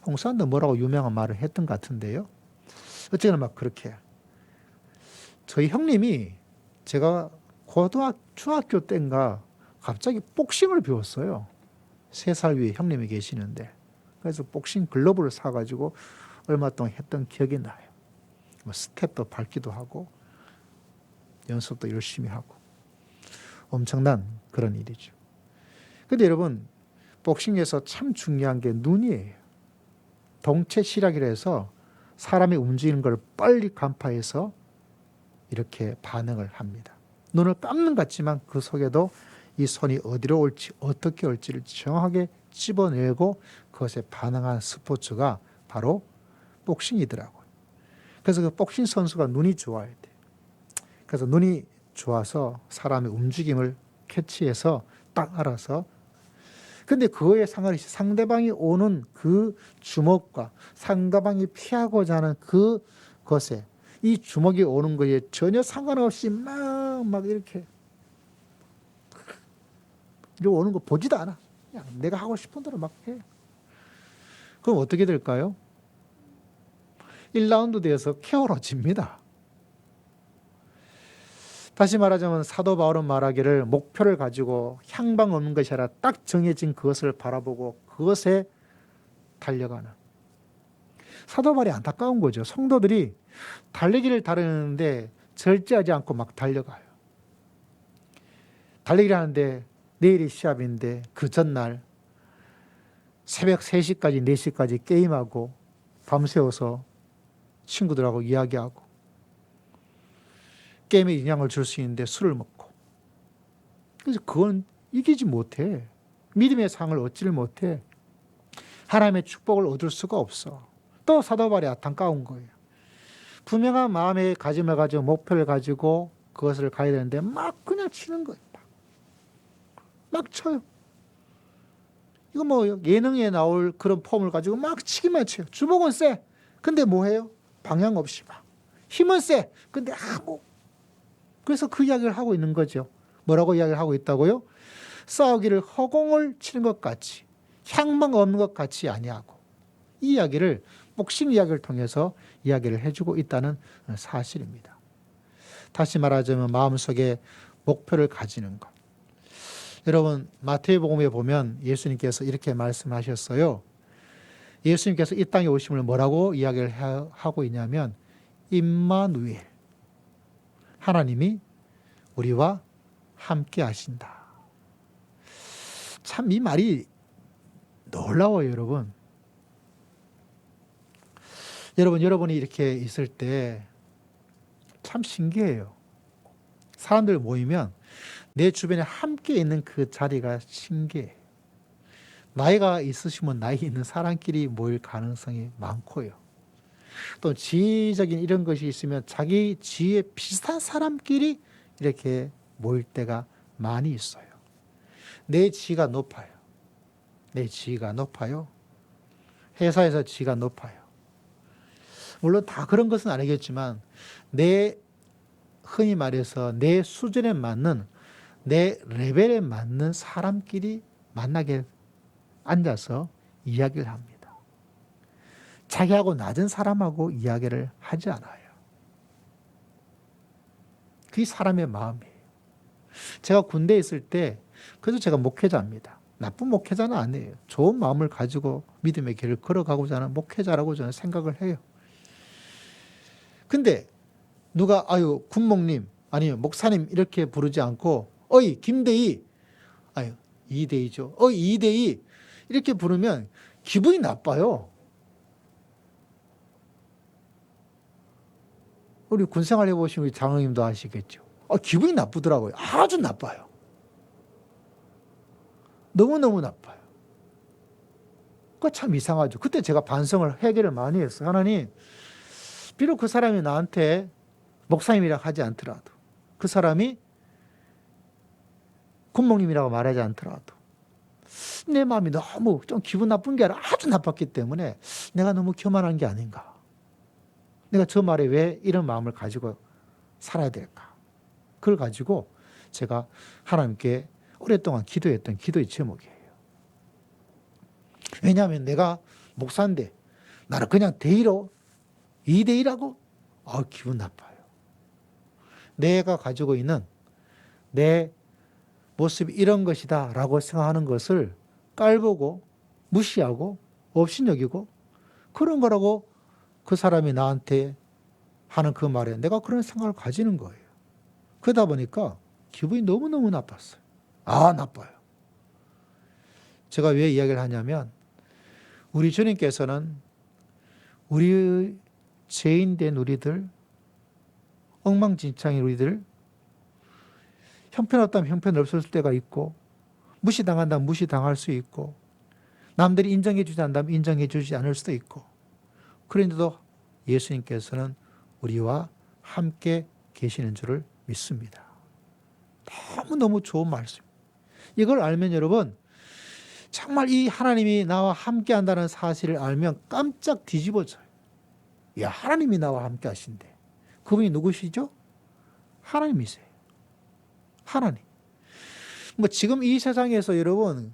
홍수환도 뭐라고 유명한 말을 했던 것 같은데요. 어쨌든 막 그렇게 저희 형님이 제가 중학교 때인가 갑자기 복싱을 배웠어요. 3살 위에 형님이 계시는데 그래서 복싱 글러브를 사가지고 얼마 동안 했던 기억이 나요. 뭐 스텝도 밟기도 하고 연습도 열심히 하고 엄청난 그런 일이죠. 근데 여러분 복싱에서 참 중요한 게 눈이에요. 동체 시력이라 해서 사람이 움직이는 걸 빨리 간파해서 이렇게 반응을 합니다. 눈을 감는 것 같지만 그 속에도 이 손이 어디로 올지 어떻게 올지를 정확하게 집어내고 그것에 반응한 스포츠가 바로 복싱이더라고요. 그래서 그 복싱 선수가 눈이 좋아야 돼. 그래서 눈이 좋아서 사람의 움직임을 캐치해서 딱 알아서. 근데 그거에 상관없이 상대방이 오는 그 주먹과 상대방이 피하고자 하는 그것에 이 주먹이 오는 거에 전혀 상관없이 막 이렇게 오는 거 보지도 않아. 그냥 내가 하고 싶은 대로 막 해. 그럼 어떻게 될까요? 1라운드 돼서 KO로 집니다. 다시 말하자면 사도 바울은 말하기를 목표를 가지고 향방 없는 것이 아니라 딱 정해진 그것을 바라보고 그것에 달려가는. 사도 바울이 안타까운 거죠. 성도들이 달리기를 다루는데 절제하지 않고 막 달려가요. 달리기를 하는데 내일이 시합인데 그 전날 새벽 3시까지 4시까지 게임하고 밤새워서 친구들하고 이야기하고 게임에 영향을 줄 수 있는데 술을 먹고. 그래서 그건 이기지 못해. 믿음의 상을 얻지를 못해. 하나님의 축복을 얻을 수가 없어. 또 사도 바울이 안타까운 거예요. 분명한 마음의 가짐을 가지고 목표를 가지고 그것을 가야 되는데 막 그냥 치는 거예요. 막 쳐요. 이거 뭐 예능에 나올 그런 폼을 가지고 막 치기만 쳐요. 주먹은 세. 근데 뭐 해요? 방향 없이 막. 힘은 세. 근데 그래서 그 이야기를 하고 있는 거죠. 뭐라고 이야기를 하고 있다고요? 싸우기를 허공을 치는 것 같이, 향방 없는 것 같이 아니하고. 이 이야기를 복싱 이야기를 통해서 이야기를 해주고 있다는 사실입니다. 다시 말하자면 마음속에 목표를 가지는 것. 여러분 마태복음에 보면 예수님께서 이렇게 말씀하셨어요. 예수님께서 이 땅에 오심을 뭐라고 이야기를 하고 있냐면 임마누엘, 하나님이 우리와 함께 하신다. 참 이 말이 놀라워요, 여러분. 여러분이 이렇게 있을 때 참 신기해요. 사람들 모이면 내 주변에 함께 있는 그 자리가 신기해. 나이가 있으시면 나이 있는 사람끼리 모일 가능성이 많고요. 또 지위적인 이런 것이 있으면 자기 지위에 비슷한 사람끼리 이렇게 모일 때가 많이 있어요. 내 지위가 높아요. 내 지위가 높아요. 회사에서 지위가 높아요. 물론 다 그런 것은 아니겠지만 흔히 말해서 내 수준에 맞는 내 레벨에 맞는 사람끼리 만나게 앉아서 이야기를 합니다. 자기하고 낮은 사람하고 이야기를 하지 않아요. 그게 사람의 마음이에요. 제가 군대에 있을 때 그래서 제가 목회자입니다. 나쁜 목회자는 아니에요. 좋은 마음을 가지고 믿음의 길을 걸어가고자 하는 목회자라고 저는 생각을 해요. 근데 누가 군목님 아니면 목사님 이렇게 부르지 않고 어이 김대희, 이대희죠. 이대희 이렇게 부르면 기분이 나빠요. 우리 군생활 해보신 우리 장로님도 아시겠죠. 기분이 나쁘더라고요. 아주 나빠요. 너무너무 나빠요. 그거 참 이상하죠. 그때 제가 반성을 회개를 많이 했어요. 하나님, 비록 그 사람이 나한테 목사님이라고 하지 않더라도, 그 사람이 군목님이라고 말하지 않더라도 내 마음이 너무 좀 기분 나쁜 게 아니라 아주 나빴기 때문에 내가 너무 교만한 게 아닌가. 내가 저 말에 왜 이런 마음을 가지고 살아야 될까. 그걸 가지고 제가 하나님께 오랫동안 기도했던 기도의 제목이에요. 왜냐하면 내가 목사인데 나를 그냥 대의로 이대의라고? 기분 나빠요. 내가 가지고 있는 내 모습이 이런 것이다 라고 생각하는 것을 깔보고 무시하고 업신여기고 그런 거라고 그 사람이 나한테 하는 그 말에 내가 그런 생각을 가지는 거예요. 그러다 보니까 기분이 너무너무 나빴어요. 나빠요. 제가 왜 이야기를 하냐면 우리 주님께서는 우리 죄인된 우리들, 엉망진창인 우리들, 형편없다면 형편없을 때가 있고 무시당한다면 무시당할 수 있고 남들이 인정해 주지 않는다면 인정해 주지 않을 수도 있고 그런데도 예수님께서는 우리와 함께 계시는 줄을 믿습니다. 너무너무 좋은 말씀. 이걸 알면 여러분 정말 이 하나님이 나와 함께 한다는 사실을 알면 깜짝 뒤집어져요. 야, 하나님이 나와 함께 하신대. 그분이 누구시죠? 하나님이세요. 하나님. 뭐 지금 이 세상에서 여러분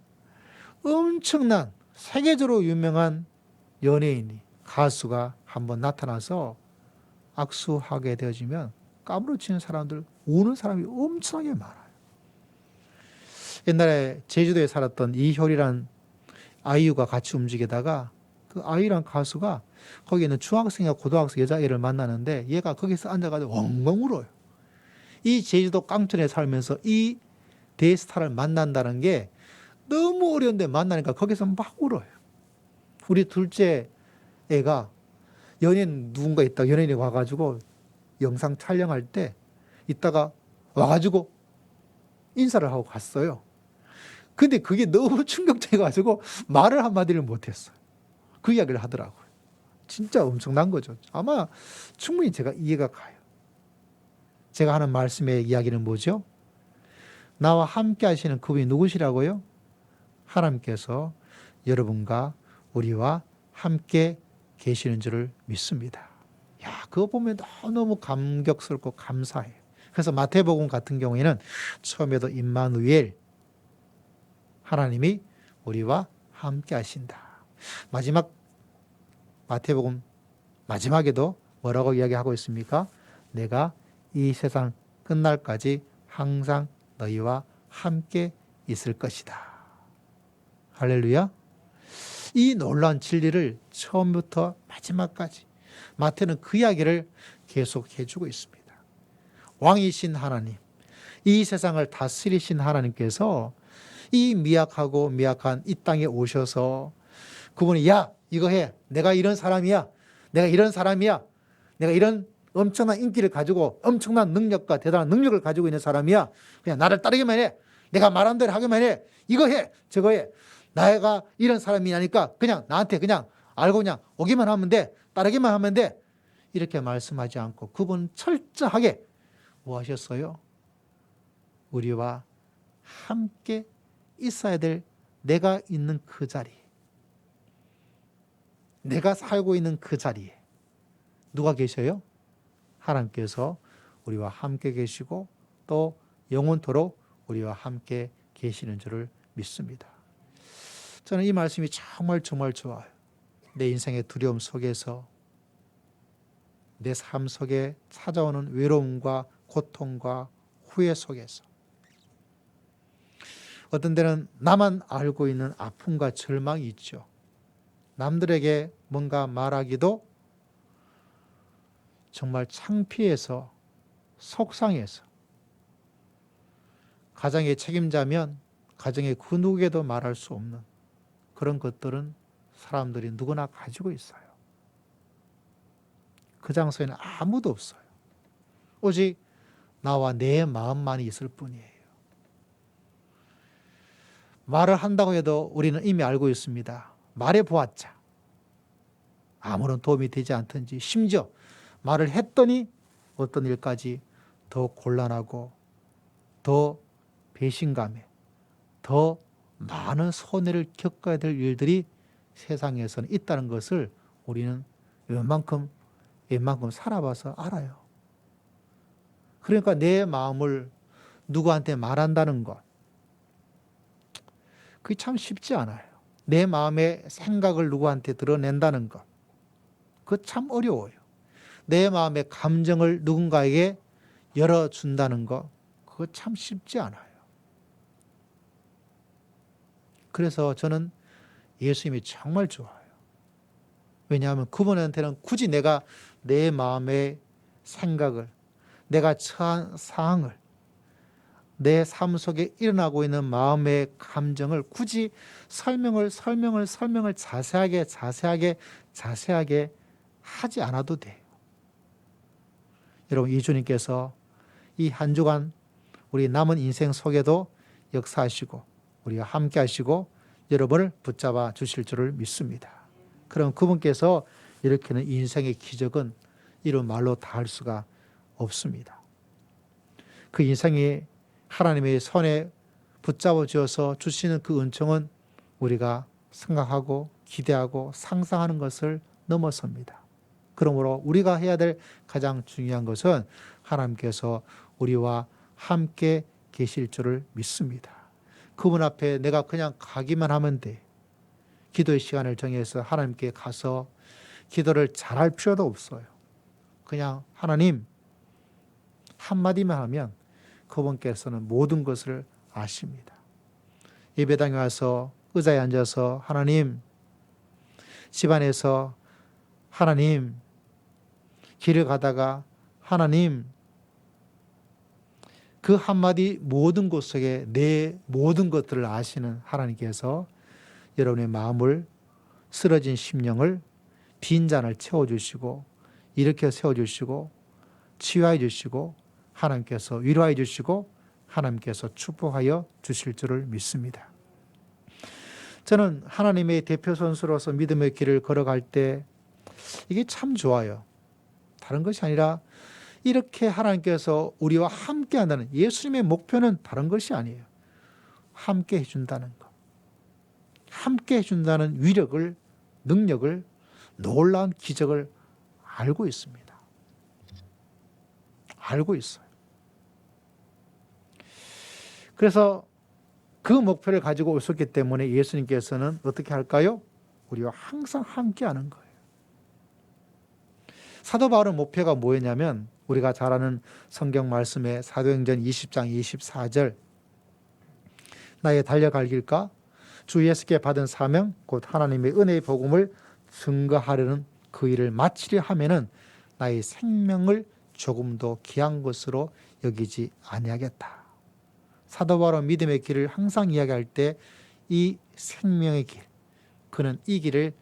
엄청난 세계적으로 유명한 연예인이 가수가 한번 나타나서 악수하게 되어지면 까무러치는 사람들, 우는 사람이 엄청나게 많아요. 옛날에 제주도에 살았던 이효리라는 아이유가 같이 움직이다가 그 아이유라는 가수가 거기 있는 중학생이나 고등학생 여자애를 만나는데 얘가 거기서 앉아가지고 엉엉 울어요. 이 제주도 깡촌에 살면서 이 대스타를 만난다는 게 너무 어려운데 만나니까 거기서 막 울어요. 우리 둘째 애가 연예인 누군가 있다, 연예인이 와가지고 영상 촬영할 때 있다가 와가지고 인사를 하고 갔어요. 근데 그게 너무 충격적이어가지고 말을 한마디를 못했어요. 그 이야기를 하더라고요. 진짜 엄청난 거죠. 아마 충분히 제가 이해가 가요. 제가 하는 말씀의 이야기는 뭐죠? 나와 함께 하시는 그분이 누구시라고요? 하나님께서 여러분과 우리와 함께 계시는 줄을 믿습니다. 야, 그거 보면 너무 감격스럽고 감사해요. 그래서 마태복음 같은 경우에는 처음에도 임마누엘, 하나님이 우리와 함께 하신다. 마지막 마태복음 마지막에도 뭐라고 이야기하고 있습니까? 내가 이 세상 끝날까지 항상 너희와 함께 있을 것이다. 할렐루야. 이 놀라운 진리를 처음부터 마지막까지 마태는 그 이야기를 계속 해주고 있습니다. 왕이신 하나님, 이 세상을 다스리신 하나님께서 이 미약하고 미약한 이 땅에 오셔서 그분이 야, 이거 해. 내가 이런 사람이야. 내가 이런 사람이야. 내가 이런 엄청난 인기를 가지고 엄청난 능력과 대단한 능력을 가지고 있는 사람이야. 그냥 나를 따르기만 해. 내가 말한 대로 하기만 해. 이거 해. 저거 해. 내가 이런 사람이냐니까 그냥 나한테 그냥 알고 그냥 오기만 하면 돼. 따르기만 하면 돼. 이렇게 말씀하지 않고 그분은 철저하게 뭐 하셨어요? 우리와 함께 있어야 될 내가 있는 그 자리, 내가 살고 있는 그 자리에 누가 계셔요? 하나님께서 우리와 함께 계시고 또 영원토록 우리와 함께 계시는 줄을 믿습니다. 저는 이 말씀이 정말 좋아요. 내 인생의 두려움 속에서 내 삶 속에 찾아오는 외로움과 고통과 후회 속에서 어떤 때는 나만 알고 있는 아픔과 절망이 있죠. 남들에게 뭔가 말하기도 정말 창피해서 속상해서 가정의 책임자면 가정의 그 누구에게도 말할 수 없는 그런 것들은 사람들이 누구나 가지고 있어요. 그 장소에는 아무도 없어요. 오직 나와 내 마음만이 있을 뿐이에요. 말을 한다고 해도 우리는 이미 알고 있습니다. 말해보았자 아무런 도움이 되지 않든지 심지어 말을 했더니 어떤 일까지 더 곤란하고 더 배신감에 더 많은 손해를 겪어야 될 일들이 세상에서는 있다는 것을 우리는 웬만큼 살아봐서 알아요. 그러니까 내 마음을 누구한테 말한다는 것, 그게 참 쉽지 않아요. 내 마음의 생각을 누구한테 드러낸다는 것, 그거 참 어려워요. 내 마음의 감정을 누군가에게 열어준다는 것, 그거 참 쉽지 않아요. 그래서 저는 예수님이 정말 좋아요. 왜냐하면 그분한테는 굳이 내가 내 마음의 생각을, 내가 처한 상황을, 내 삶 속에 일어나고 있는 마음의 감정을 굳이 설명을 자세하게 하지 않아도 돼요. 여러분, 이 주님께서 이 한 주간 우리 남은 인생 속에도 역사하시고 우리가 함께 하시고 여러분을 붙잡아 주실 줄을 믿습니다. 그럼 그분께서 일으키는 인생의 기적은 이런 말로 다 할 수가 없습니다. 그 인생이 하나님의 손에 붙잡아 주어서 주시는 그 은총은 우리가 생각하고 기대하고 상상하는 것을 넘어섭니다. 그러므로 우리가 해야 될 가장 중요한 것은 하나님께서 우리와 함께 계실 줄을 믿습니다. 그분 앞에 내가 그냥 가기만 하면 돼. 기도의 시간을 정해서 하나님께 가서 기도를 잘할 필요도 없어요. 그냥 하나님 한마디만 하면 그분께서는 모든 것을 아십니다. 예배당에 와서 의자에 앉아서 하나님, 집안에서 하나님, 길을 가다가 하나님, 그 한마디 모든 곳 속에 내 모든 것들을 아시는 하나님께서 여러분의 마음을, 쓰러진 심령을, 빈잔을 채워주시고 일으켜 세워주시고 치유해 주시고 하나님께서 위로해 주시고 하나님께서 축복하여 주실 줄을 믿습니다. 저는 하나님의 대표 선수로서 믿음의 길을 걸어갈 때 이게 참 좋아요. 다른 것이 아니라 이렇게 하나님께서 우리와 함께 한다는, 예수님의 목표는 다른 것이 아니에요. 함께 해준다는 것. 함께 해준다는 위력을, 능력을, 놀라운 기적을 알고 있습니다. 알고 있어요. 그래서 그 목표를 가지고 오셨기 때문에 예수님께서는 어떻게 할까요? 우리와 항상 함께 하는 거예요. 사도 바울의 목표가 뭐였냐면 우리가 잘 아는 성경 말씀의 사도행전 20장 24절, 나의 달려갈 길과 주 예수께 받은 사명 곧 하나님의 은혜의 복음을 증거하려는 그 일을 마치려 하면은 나의 생명을 조금도 귀한 것으로 여기지 아니하겠다. 사도 바울은 믿음의 길을 항상 이야기할 때 이 생명의 길, 그는 이 길을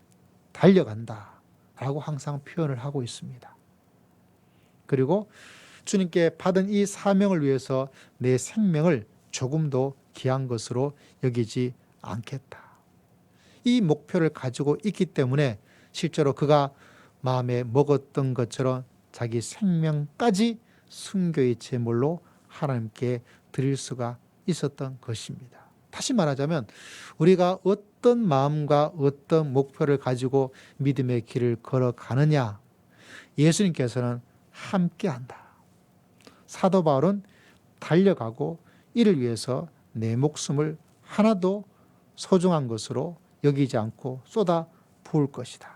달려간다 라고 항상 표현을 하고 있습니다. 그리고 주님께 받은 이 사명을 위해서 내 생명을 조금도 귀한 것으로 여기지 않겠다. 이 목표를 가지고 있기 때문에 실제로 그가 마음에 먹었던 것처럼 자기 생명까지 순교의 제물로 하나님께 드릴 수가 있었던 것입니다. 다시 말하자면 우리가 어떤 마음과 어떤 목표를 가지고 믿음의 길을 걸어가느냐, 예수님께서는 함께한다. 사도 바울은 달려가고 이를 위해서 내 목숨을 하나도 소중한 것으로 여기지 않고 쏟아 부을 것이다.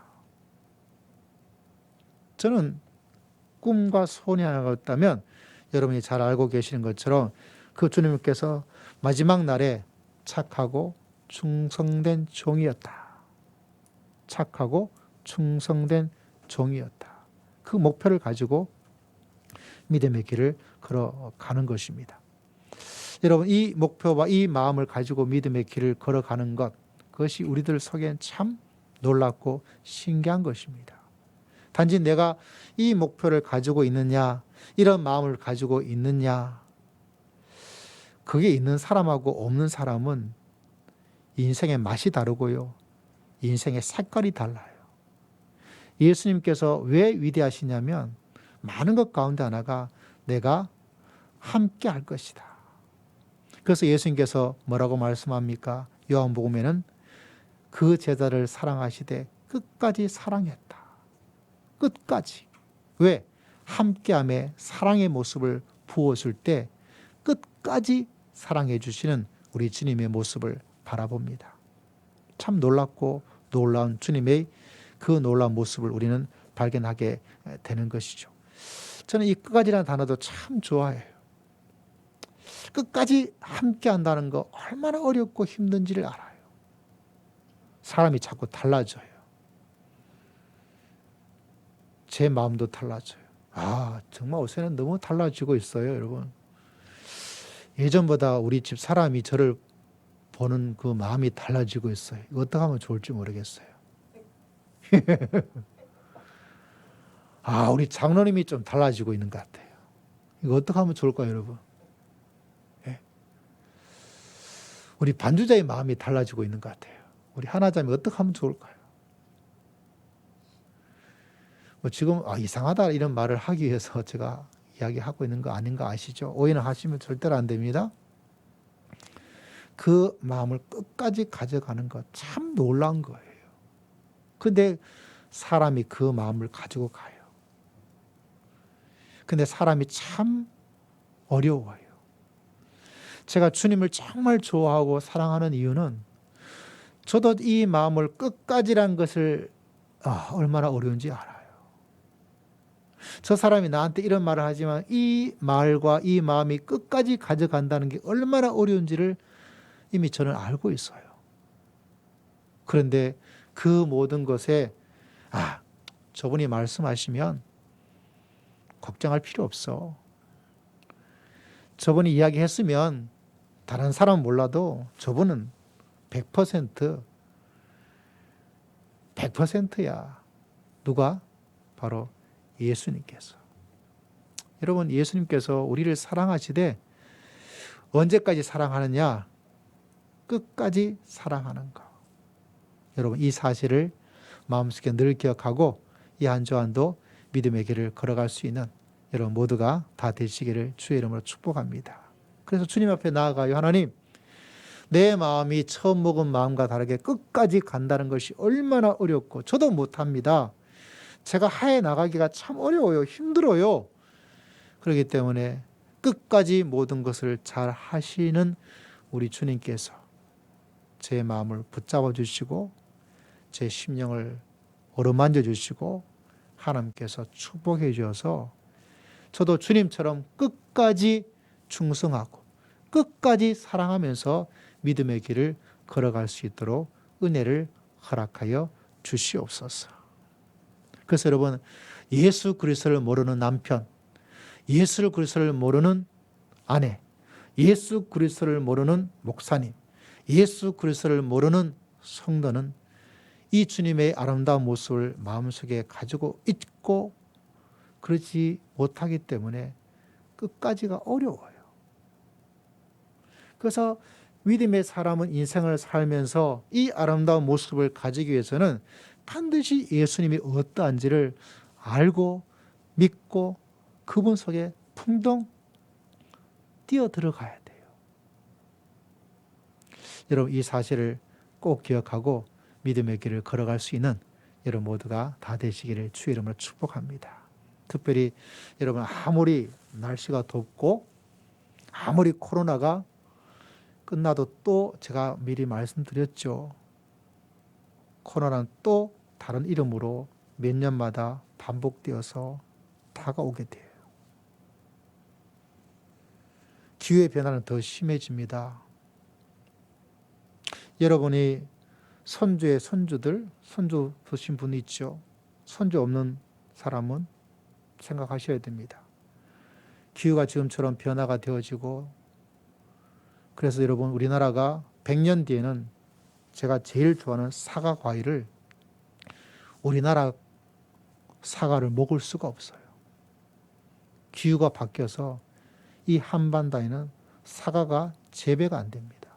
저는 꿈과 소원이 하나가 있다면 여러분이 잘 알고 계시는 것처럼 그 주님께서 마지막 날에 착하고 충성된 종이었다. 착하고 충성된 종이었다. 그 목표를 가지고 믿음의 길을 걸어가는 것입니다. 여러분, 이 목표와 이 마음을 가지고 믿음의 길을 걸어가는 것, 그것이 우리들 속엔 참 놀랍고 신기한 것입니다. 단지 내가 이 목표를 가지고 있느냐, 이런 마음을 가지고 있느냐, 그게 있는 사람하고 없는 사람은 인생의 맛이 다르고요, 인생의 색깔이 달라요. 예수님께서 왜 위대하시냐면 많은 것 가운데 하나가 내가 함께 할 것이다. 그래서 예수님께서 뭐라고 말씀합니까? 요한복음에는 그 제자를 사랑하시되 끝까지 사랑했다. 끝까지. 왜? 함께함에 사랑의 모습을 부었을 때 끝까지 사랑해 주시는 우리 주님의 모습을 바라봅니다. 참 놀랍고 놀라운 주님의 그 놀라운 모습을 우리는 발견하게 되는 것이죠. 저는 이 끝까지라는 단어도 참 좋아해요. 끝까지 함께 한다는 거 얼마나 어렵고 힘든지를 알아요. 사람이 자꾸 달라져요. 제 마음도 달라져요. 정말 요새는 너무 달라지고 있어요, 여러분. 예전보다 우리 집 사람이 저를 보는 그 마음이 달라지고 있어요. 이거 어떻게 하면 좋을지 모르겠어요. 우리 장로님이 좀 달라지고 있는 것 같아요. 이거 어떻게 하면 좋을까요, 여러분? 예. 우리 반주자의 마음이 달라지고 있는 것 같아요. 우리 하나자매 어떻게 하면 좋을까요? 지금 이상하다 이런 말을 하기 위해서 제가 이야기하고 있는 거 아닌가 아시죠? 오해는 하시면 절대로 안 됩니다. 그 마음을 끝까지 가져가는 것 참 놀라운 거예요. 근데 사람이 그 마음을 가지고 가요. 근데 사람이 참 어려워요. 제가 주님을 정말 좋아하고 사랑하는 이유는 저도 이 마음을 끝까지란 것을 얼마나 어려운지 알아요. 저 사람이 나한테 이런 말을 하지만 이 말과 이 마음이 끝까지 가져간다는 게 얼마나 어려운지를 이미 저는 알고 있어요. 그런데 그 모든 것에 저분이 말씀하시면 걱정할 필요 없어. 저분이 이야기했으면 다른 사람은 몰라도 저분은 100%야. 누가? 바로 예수님께서. 여러분, 예수님께서 우리를 사랑하시되 언제까지 사랑하느냐? 끝까지 사랑하는 거. 여러분, 이 사실을 마음속에 늘 기억하고 이 한 주간도 믿음의 길을 걸어갈 수 있는 여러분 모두가 다 되시기를 주의 이름으로 축복합니다. 그래서 주님 앞에 나아가요. 하나님, 내 마음이 처음 먹은 마음과 다르게 끝까지 간다는 것이 얼마나 어렵고 저도 못합니다. 제가 하에 나가기가 참 어려워요. 힘들어요. 그렇기 때문에 끝까지 모든 것을 잘 하시는 우리 주님께서 제 마음을 붙잡아 주시고 제 심령을 어루만져 주시고 하나님께서 축복해 주셔서 저도 주님처럼 끝까지 충성하고 끝까지 사랑하면서 믿음의 길을 걸어갈 수 있도록 은혜를 허락하여 주시옵소서. 그래서 여러분, 예수 그리스도를 모르는 남편, 예수 그리스도를 모르는 아내, 예수 그리스도를 모르는 목사님, 예수 그리스도를 모르는 성도는 이 주님의 아름다운 모습을 마음속에 가지고 있고 그렇지 못하기 때문에 끝까지가 어려워요. 그래서 믿음의 사람은 인생을 살면서 이 아름다운 모습을 가지기 위해서는 반드시 예수님이 어떠한지를 알고 믿고 그분 속에 풍덩 뛰어 들어가야 돼요. 여러분, 이 사실을 꼭 기억하고 믿음의 길을 걸어갈 수 있는 여러분 모두가 다 되시기를 주의 이름으로 축복합니다. 특별히 여러분, 아무리 날씨가 덥고 아무리 코로나가 끝나도 또 제가 미리 말씀드렸죠. 코로나는 또 다른 이름으로 몇 년마다 반복되어서 다가오게 돼요. 기후의 변화는 더 심해집니다. 여러분이 손주의 손주들, 손주 두신 분이 있죠. 손주 없는 사람은 생각하셔야 됩니다. 기후가 지금처럼 변화가 되어지고 그래서 여러분, 우리나라가 100년 뒤에는 제가 제일 좋아하는 사과 과일을 우리나라 사과를 먹을 수가 없어요. 기후가 바뀌어서 이 한반도에는 사과가 재배가 안 됩니다.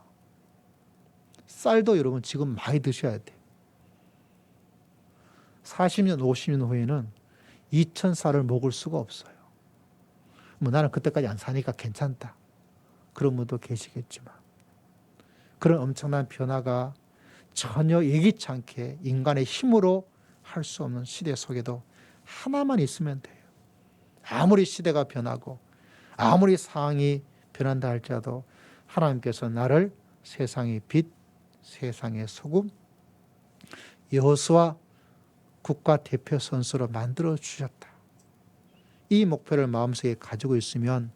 쌀도 여러분 지금 많이 드셔야 돼요. 40년, 50년 후에는 2,000쌀을 먹을 수가 없어요. 나는 그때까지 안 사니까 괜찮다. 그런 분도 계시겠지만 그런 엄청난 변화가 전혀 예기치 않게 인간의 힘으로 할 수 없는 시대 속에도 하나만 있으면 돼요. 아무리 시대가 변하고 아무리 상황이 변한다 할지라도 하나님께서 나를 세상의 빛, 세상의 소금, 여호수아 국가 대표 선수로 만들어 주셨다. 이 목표를 마음속에 가지고 있으면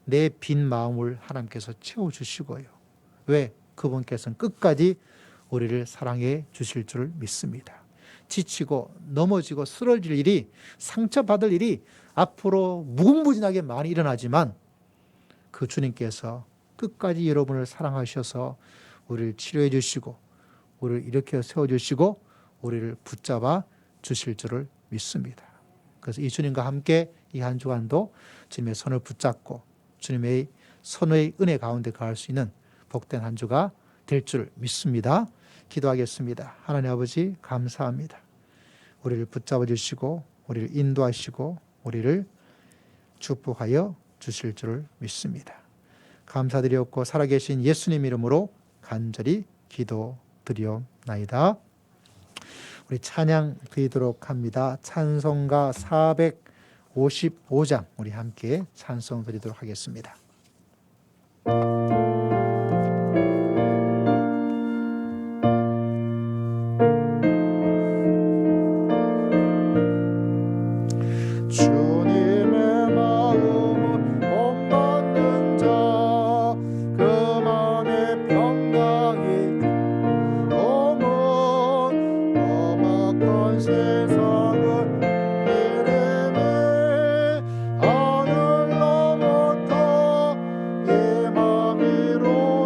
내 빈 마음을 하나님께서 채워주시고요. 왜? 그분께서는 끝까지 우리를 사랑해 주실 줄 믿습니다. 지치고 넘어지고 쓰러질 일이, 상처받을 일이 앞으로 무궁무진하게 많이 일어나지만 그 주님께서 끝까지 여러분을 사랑하셔서 우리를 치료해 주시고 우리를 일으켜 세워주시고 우리를 붙잡아 주실 줄을 믿습니다. 그래서 이 주님과 함께 이 한 주간도 주님의 손을 붙잡고 주님의 선의 은혜 가운데 가할 수 있는 복된 한 주가 될 줄 믿습니다. 기도하겠습니다. 하나님 아버지 감사합니다. 우리를 붙잡아 주시고 우리를 인도하시고 우리를 축복하여 주실 줄을 믿습니다. 감사드리옵고 살아계신 예수님 이름으로 간절히 기도드리옵나이다. 우리 찬양 드리도록 합니다. 찬송가 455장 우리 함께 찬송 드리도록 하겠습니다. 주님의 마음을 본받는 자 그 마음의 평강이 오문 험악한 세상을 이름에 하늘로부터 이 맘이로다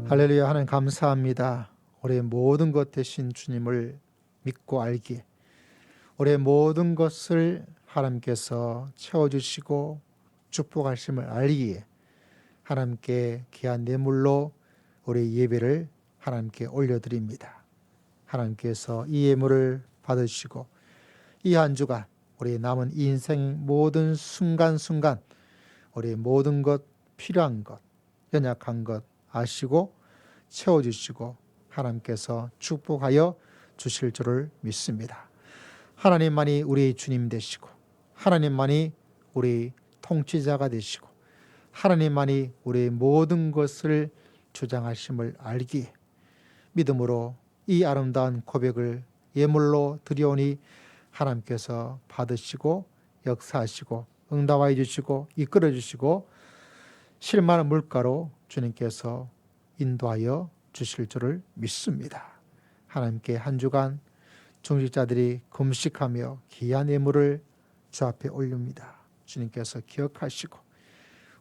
할렐루야. 하나님 감사합니다. 우리의 모든 것 되신 주님을 믿고 알기에 우리의 모든 것을 하나님께서 채워주시고 축복하심을 알기에 하나님께 귀한 예물로 우리 예배를 하나님께 올려드립니다. 하나님께서 이 예물을 받으시고 이 한 주간 우리 남은 인생 모든 순간순간 우리의 모든 것, 필요한 것, 연약한 것 아시고 채워주시고 하나님께서 축복하여 주실 줄을 믿습니다. 하나님만이 우리 주님 되시고 하나님만이 우리 통치자가 되시고 하나님만이 우리 모든 것을 주장하심을 알기에 믿음으로 이 아름다운 고백을 예물로 드려오니 하나님께서 받으시고 역사하시고 응답하여 주시고 이끌어 주시고 실만한 물가로 주님께서 인도하여 주실 줄을 믿습니다. 하나님께 한 주간 중직자들이 금식하며 귀한 예물을 주 앞에 올립니다. 주님께서 기억하시고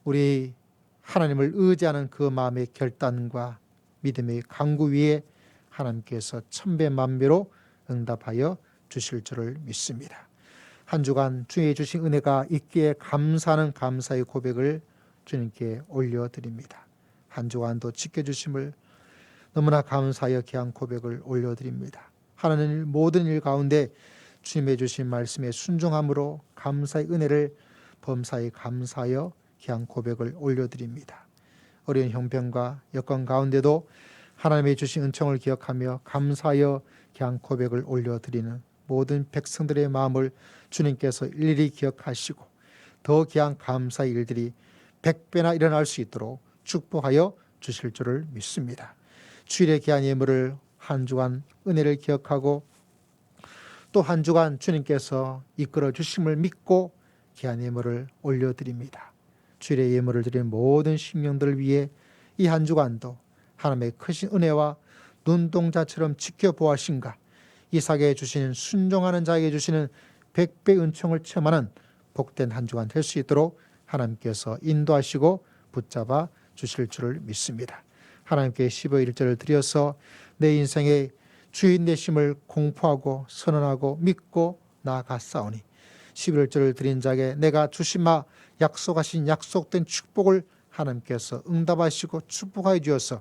우리 하나님을 의지하는 그 마음의 결단과 믿음의 강구 위에 하나님께서 천배 만배로 응답하여 주실 줄을 믿습니다. 한 주간 주의 주신 은혜가 있기에 감사하는 감사의 고백을 주님께 올려드립니다. 한 주간도 지켜주심을 너무나 감사하여 귀한 고백을 올려드립니다. 하나님 모든 일 가운데 주님의 주신 말씀에 순종함으로 감사의 은혜를 범사에 감사하여 귀한 고백을 올려드립니다. 어려운 형편과 여건 가운데도 하나님의 주신 은총을 기억하며 감사하여 귀한 고백을 올려드리는 모든 백성들의 마음을 주님께서 일일이 기억하시고 더 귀한 감사의 일들이 100배나 일어날 수 있도록 축복하여 주실 줄을 믿습니다. 주일의 귀한 예물을 한 주간 은혜를 기억하고 또 한 주간 주님께서 이끌어 주심을 믿고 귀한 예물을 올려드립니다. 주일의 예물을 드리는 모든 심령들을 위해 이 한 주간도 하나님의 크신 은혜와 눈동자처럼 지켜보아신가 이삭에게 주시는 순종하는 자에게 주시는 100배 은총을 체험하는 복된 한 주간 될 수 있도록 하나님께서 인도하시고 붙잡아 주실 줄을 믿습니다. 하나님께 15일 1절을 드려서 내 인생의 주인 되심을 공포하고 선언하고 믿고 나아갔사오니 11절을 드린 자에게 내가 주시마 약속하신 약속된 축복을 하나님께서 응답하시고 축복하여 주어서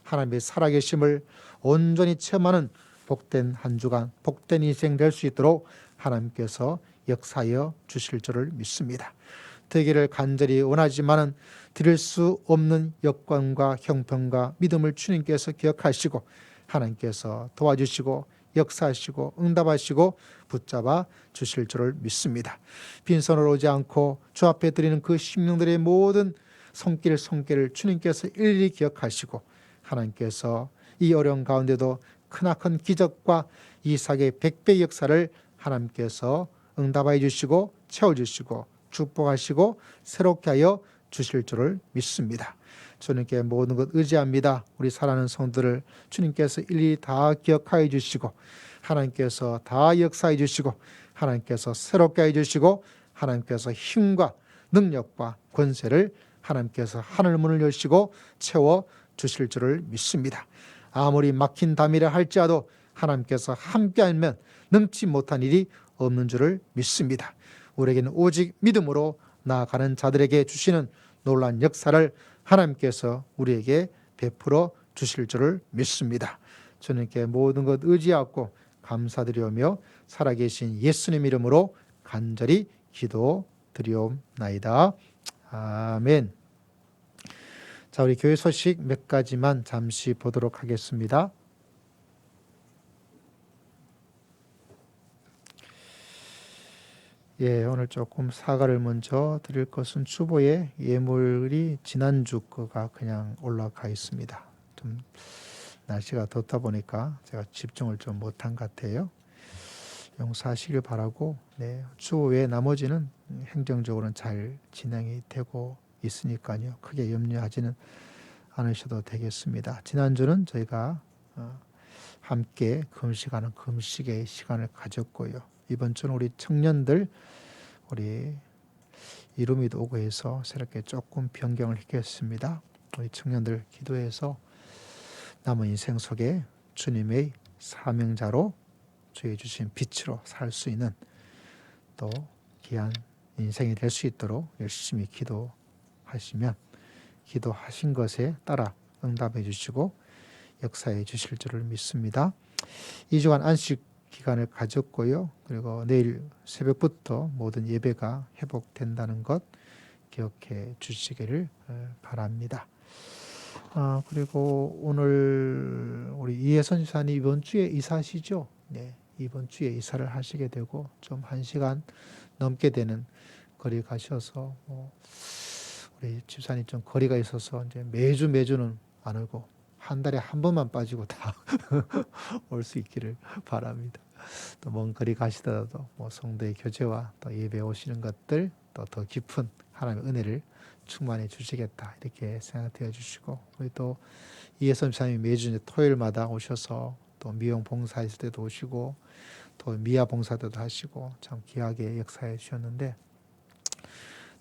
하나님의 살아계심을 온전히 체험하는 복된 한 주간 복된 인생 될 수 있도록 하나님께서 역사하여 주실 줄을 믿습니다. 되기를 간절히 원하지만은 드릴 수 없는 여건과 형편과 믿음을 주님께서 기억하시고 하나님께서 도와주시고 역사하시고 응답하시고 붙잡아 주실 줄을 믿습니다. 빈손으로 오지 않고 주 앞에 드리는 그 심령들의 모든 손길을 주님께서 일일이 기억하시고 하나님께서 이 어려운 가운데도 크나큰 기적과 이삭의 100배 역사를 하나님께서 응답하여 주시고 채워주시고 축복하시고 새롭게 하여 주실 줄을 믿습니다. 주님께 모든 것 의지합니다. 우리 사랑하는 성도들을 주님께서 일일이 다 기억하여 주시고 하나님께서 다 역사해 주시고 하나님께서 새롭게 해 주시고 하나님께서 힘과 능력과 권세를 하나님께서 하늘문을 여시고 채워 주실 줄을 믿습니다. 아무리 막힌 담이라 할지라도 하나님께서 함께하면 능치 못한 일이 없는 줄을 믿습니다. 우리에게는 오직 믿음으로 나아가는 자들에게 주시는 놀라운 역사를 하나님께서 우리에게 베풀어 주실 줄을 믿습니다. 주님께 모든 것 의지하고 감사드리오며 살아계신 예수님 이름으로 간절히 기도드리옵나이다. 아멘. 자, 우리 교회 소식 몇 가지만 잠시 보도록 하겠습니다. 오늘 조금 사과를 먼저 드릴 것은 주보에 예물이 지난주 거가 그냥 올라가 있습니다. 좀 날씨가 덥다 보니까 제가 집중을 좀 못한 것 같아요. 용서하시길 바라고 주보 외에 나머지는 행정적으로는 잘 진행이 되고 있으니까요. 크게 염려하지는 않으셔도 되겠습니다. 지난주는 저희가 함께 금식하는 금식의 시간을 가졌고요. 이번 주는 우리 청년들 우리 이름이도 오고 해서 새롭게 조금 변경을 했겠습니다. 우리 청년들 기도해서 남은 인생 속에 주님의 사명자로 주의 주신 빛으로 살 수 있는 또 귀한 인생이 될 수 있도록 열심히 기도하시면 기도하신 것에 따라 응답해 주시고 역사해 주실 줄을 믿습니다. 2주간 안식 기간을 가졌고요. 그리고 내일 새벽부터 모든 예배가 회복된다는 것 기억해 주시기를 바랍니다. 그리고 오늘 우리 이혜선 지사님 이번 주에 이사하시죠? 네, 이번 주에 이사를 하시게 되고 좀 1시간 넘게 되는 거리 가셔서 우리 집사님 좀 거리가 있어서 이제 매주는 안 오고 한 달에 한 번만 빠지고 다 올 수 있기를 바랍니다. 또 먼 거리 가시더라도 성도의 교제와 또 예배 오시는 것들 또 더 깊은 하나님의 은혜를 충만해 주시겠다 이렇게 생각되어 주시고 우리 또 이혜선 집사님이 매주 이제 토요일마다 오셔서 또 미용 봉사했을 때도 오시고 또 미아 봉사 때도 하시고 참 귀하게 역사해 주셨는데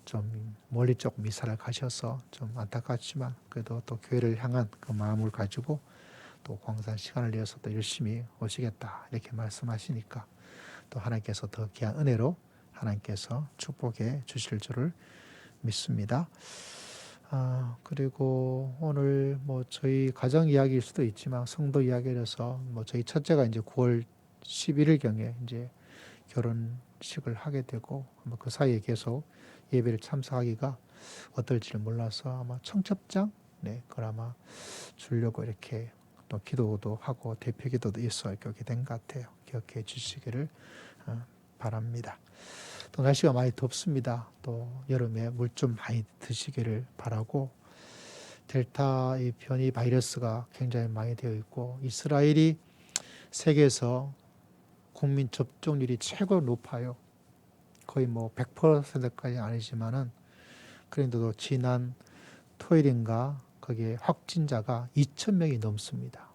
좀 멀리 조금 이사를 가셔서 좀 안타깝지만 그래도 또 교회를 향한 그 마음을 가지고 또 공산 시간을 내어서 또 열심히 오시겠다 이렇게 말씀하시니까 또 하나님께서 더 귀한 은혜로 하나님께서 축복해 주실 줄을 믿습니다. 그리고 오늘 뭐 저희 가정 이야기일 수도 있지만 성도 이야기라서 뭐 저희 첫째가 이제 9월 11일경에 이제 결혼식을 하게 되고 뭐 그 사이에 계속 예배를 참석하기가 어떨지를 몰라서 아마 청첩장 그걸 아마 주려고 이렇게 또 기도도 하고 대표 기도도 있어 이렇게 된 것 같아요. 기억해 주시기를 바랍니다. 또 날씨가 많이 덥습니다. 또 여름에 물 좀 많이 드시기를 바라고 델타 이 변이 바이러스가 굉장히 많이 되어 있고 이스라엘이 세계에서 국민 접종률이 최고 높아요. 거의 뭐 100%까지 아니지만은 그런데도 지난 토요일인가 거기에 확진자가 2,000명이 넘습니다.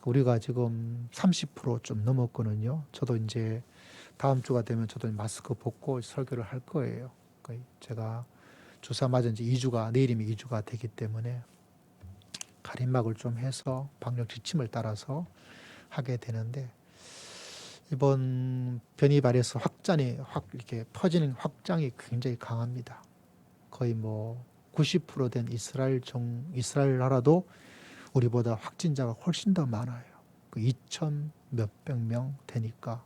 우리가 지금 30% 넘었거든요. 저도 이제 다음 주가 되면 저도 마스크 벗고 설교를 할 거예요. 제가 주사 맞은 지 2주가 내일이면 2주가 되기 때문에 가림막을 좀 해서 방역 지침을 따라서 하게 되는데 이번 변이 바이러스 확산이 이렇게 퍼지는 확장이 굉장히 강합니다. 거의 뭐 90% 된 이스라엘 나라도 우리보다 확진자가 훨씬 더 많아요. 2천 몇백 명 되니까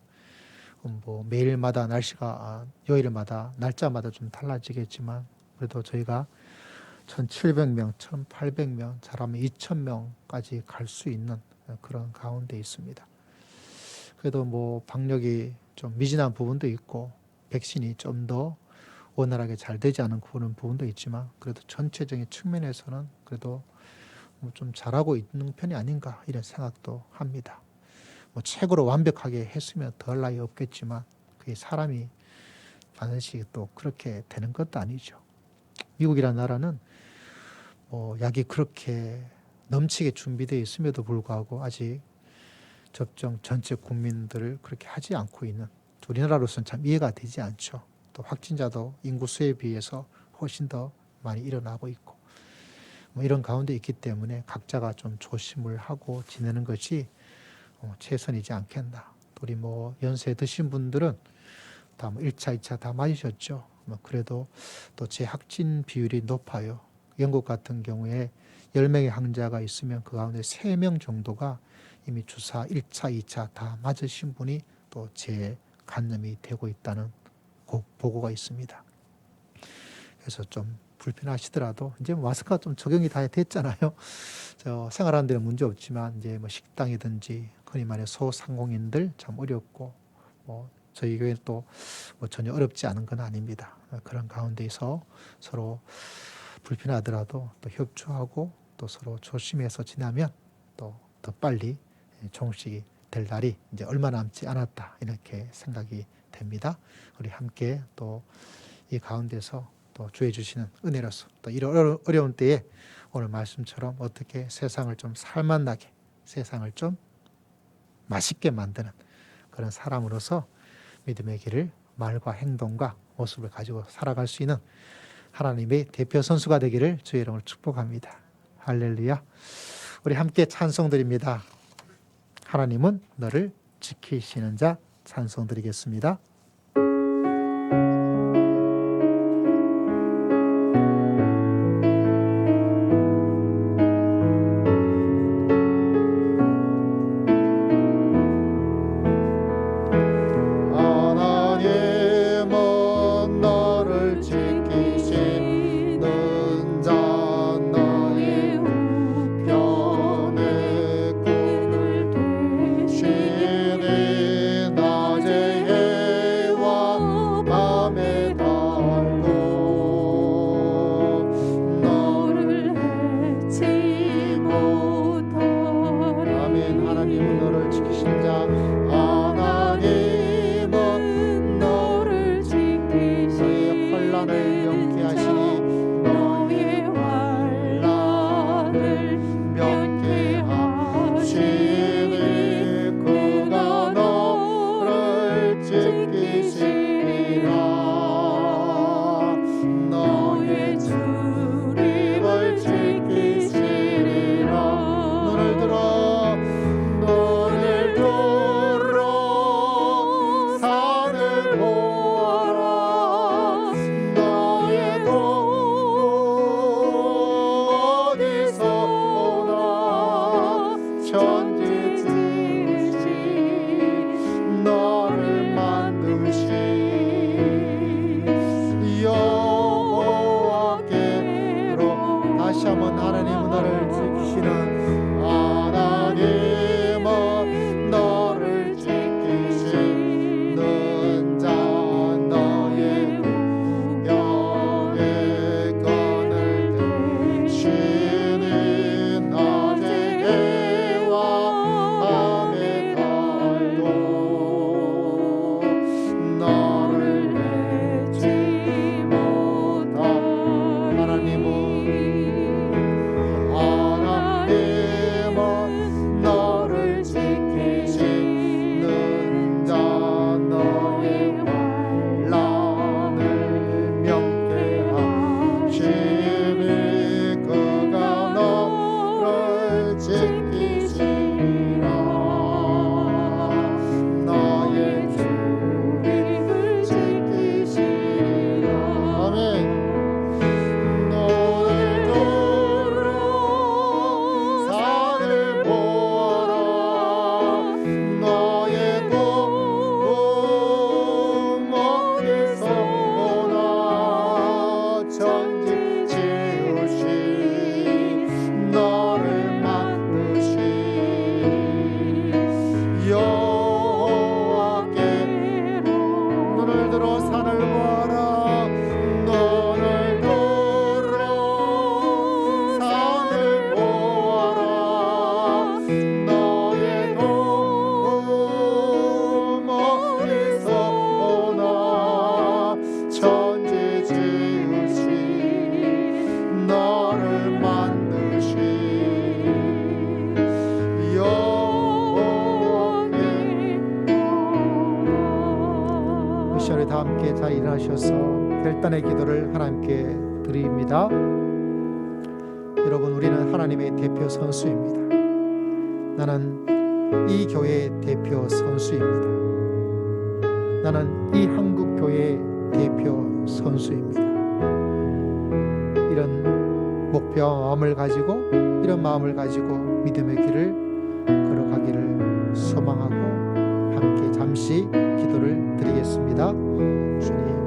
뭐 매일마다 날씨가 요일마다 날짜마다 좀 달라지겠지만 그래도 저희가 1,700명, 1,800명, 잘하면 2,000명까지 갈 수 있는 그런 가운데 있습니다. 그래도 뭐 방역이 좀 미진한 부분도 있고 백신이 좀 더 원활하게 잘 되지 않은 그런 부분도 있지만 그래도 전체적인 측면에서는 그래도 뭐 좀 잘하고 있는 편이 아닌가 이런 생각도 합니다. 뭐 책으로 완벽하게 했으면 덜 나위 없겠지만 그게 사람이 반드시 또 그렇게 되는 것도 아니죠. 미국이라는 나라는 뭐 약이 그렇게 넘치게 준비되어 있음에도 불구하고 아직 접종 전체 국민들을 그렇게 하지 않고 있는 우리나라로서는 참 이해가 되지 않죠. 또 확진자도 인구수에 비해서 훨씬 더 많이 일어나고 있고 뭐 이런 가운데 있기 때문에 각자가 좀 조심을 하고 지내는 것이 최선이지 않겠나. 우리 뭐 연세 드신 분들은 다 뭐 1차, 2차 다 맞으셨죠. 뭐 그래도 또 재확진 비율이 높아요. 영국 같은 경우에 10명의 환자가 있으면 그 가운데 3명 정도가 이미 주사 1차, 2차 다 맞으신 분이 또 재감염이 되고 있다는 보고가 있습니다. 그래서 좀 불편하시더라도 이제 마스크가 좀 적용이 다 됐잖아요. 생활하는 데는 문제 없지만 이제 뭐 식당이든지 흔히 말해 소상공인들 참 어렵고 뭐 저희 교회 또 뭐 전혀 어렵지 않은 건 아닙니다. 그런 가운데서 서로 불편하더라도 또 협조하고 또 서로 조심해서 지나면 또 더 빨리 종식이 될 날이 이제 얼마 남지 않았다 이렇게 생각이 됩니다. 우리 함께 또 이 가운데서 또 주해 주시는 은혜로서 또 이런 어려운 때에 오늘 말씀처럼 어떻게 세상을 좀 살맛나게 세상을 좀 맛있게 만드는 그런 사람으로서 믿음의 길을 말과 행동과 모습을 가지고 살아갈 수 있는 하나님의 대표 선수가 되기를 주의 이름으로 축복합니다. 할렐루야. 우리 함께 찬송드립니다. 하나님은 너를 지키시는 자 찬송드리겠습니다. 너를 지키시리라 나의 주를 지키시리라 아멘 오늘도 산을 보아라 너의 도움 어디서 오나 천지 지으신 너를 만드신 여호와께로 눈을 들어 산을 보아라 눈을 들어 산을 보아라 너의 도움 어디서 오나 천지 지으신 너를 만드신 여호와께로 이 시간에 다 함께 잘 일어나셔서 결단의 기도를 하나님께 드립니다. 여러분 우리는 하나님의 대표 선수입니다. 나는 이 교회의 대표 선수입니다. 나는 이 한국 교회의 대표 선수입니다. 이런 목표와 마음을 가지고 이런 마음을 가지고 믿음의 길을 걸어가기를 소망하고 함께 잠시 기도를 드리겠습니다. 주님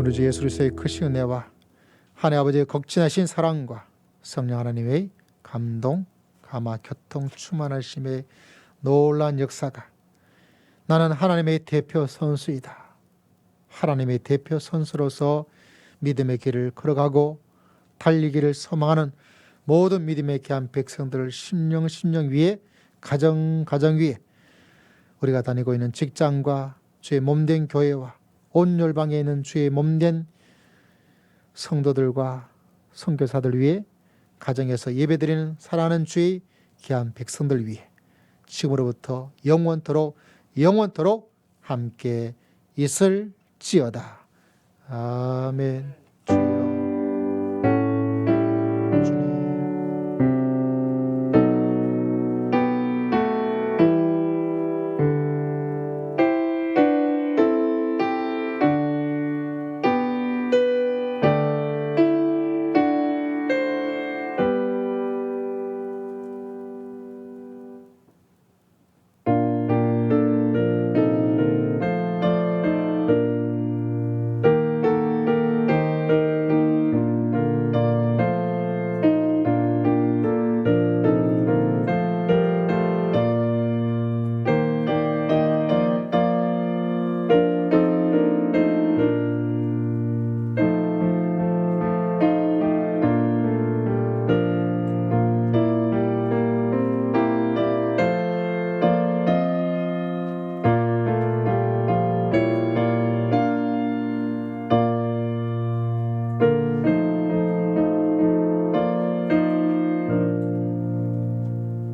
우리 주 예수 그리스도의 크신 은혜와 하나님 아버지의 극진하신 사랑과 성령 하나님의 감동, 감화, 교통, 충만하심의 놀라운 역사가 나는 하나님의 대표 선수이다. 하나님의 대표 선수로서 믿음의 길을 걸어가고 달리기를 소망하는 모든 믿음의 귀한 백성들을 심령 위에 가정 위에 우리가 다니고 있는 직장과 주의 몸된 교회와 온 열방에 있는 주의 몸된 성도들과 선교사들 위해 가정에서 예배드리는 사랑하는 주의 귀한 백성들 위해 지금으로부터 영원토록 함께 있을지어다. 아멘.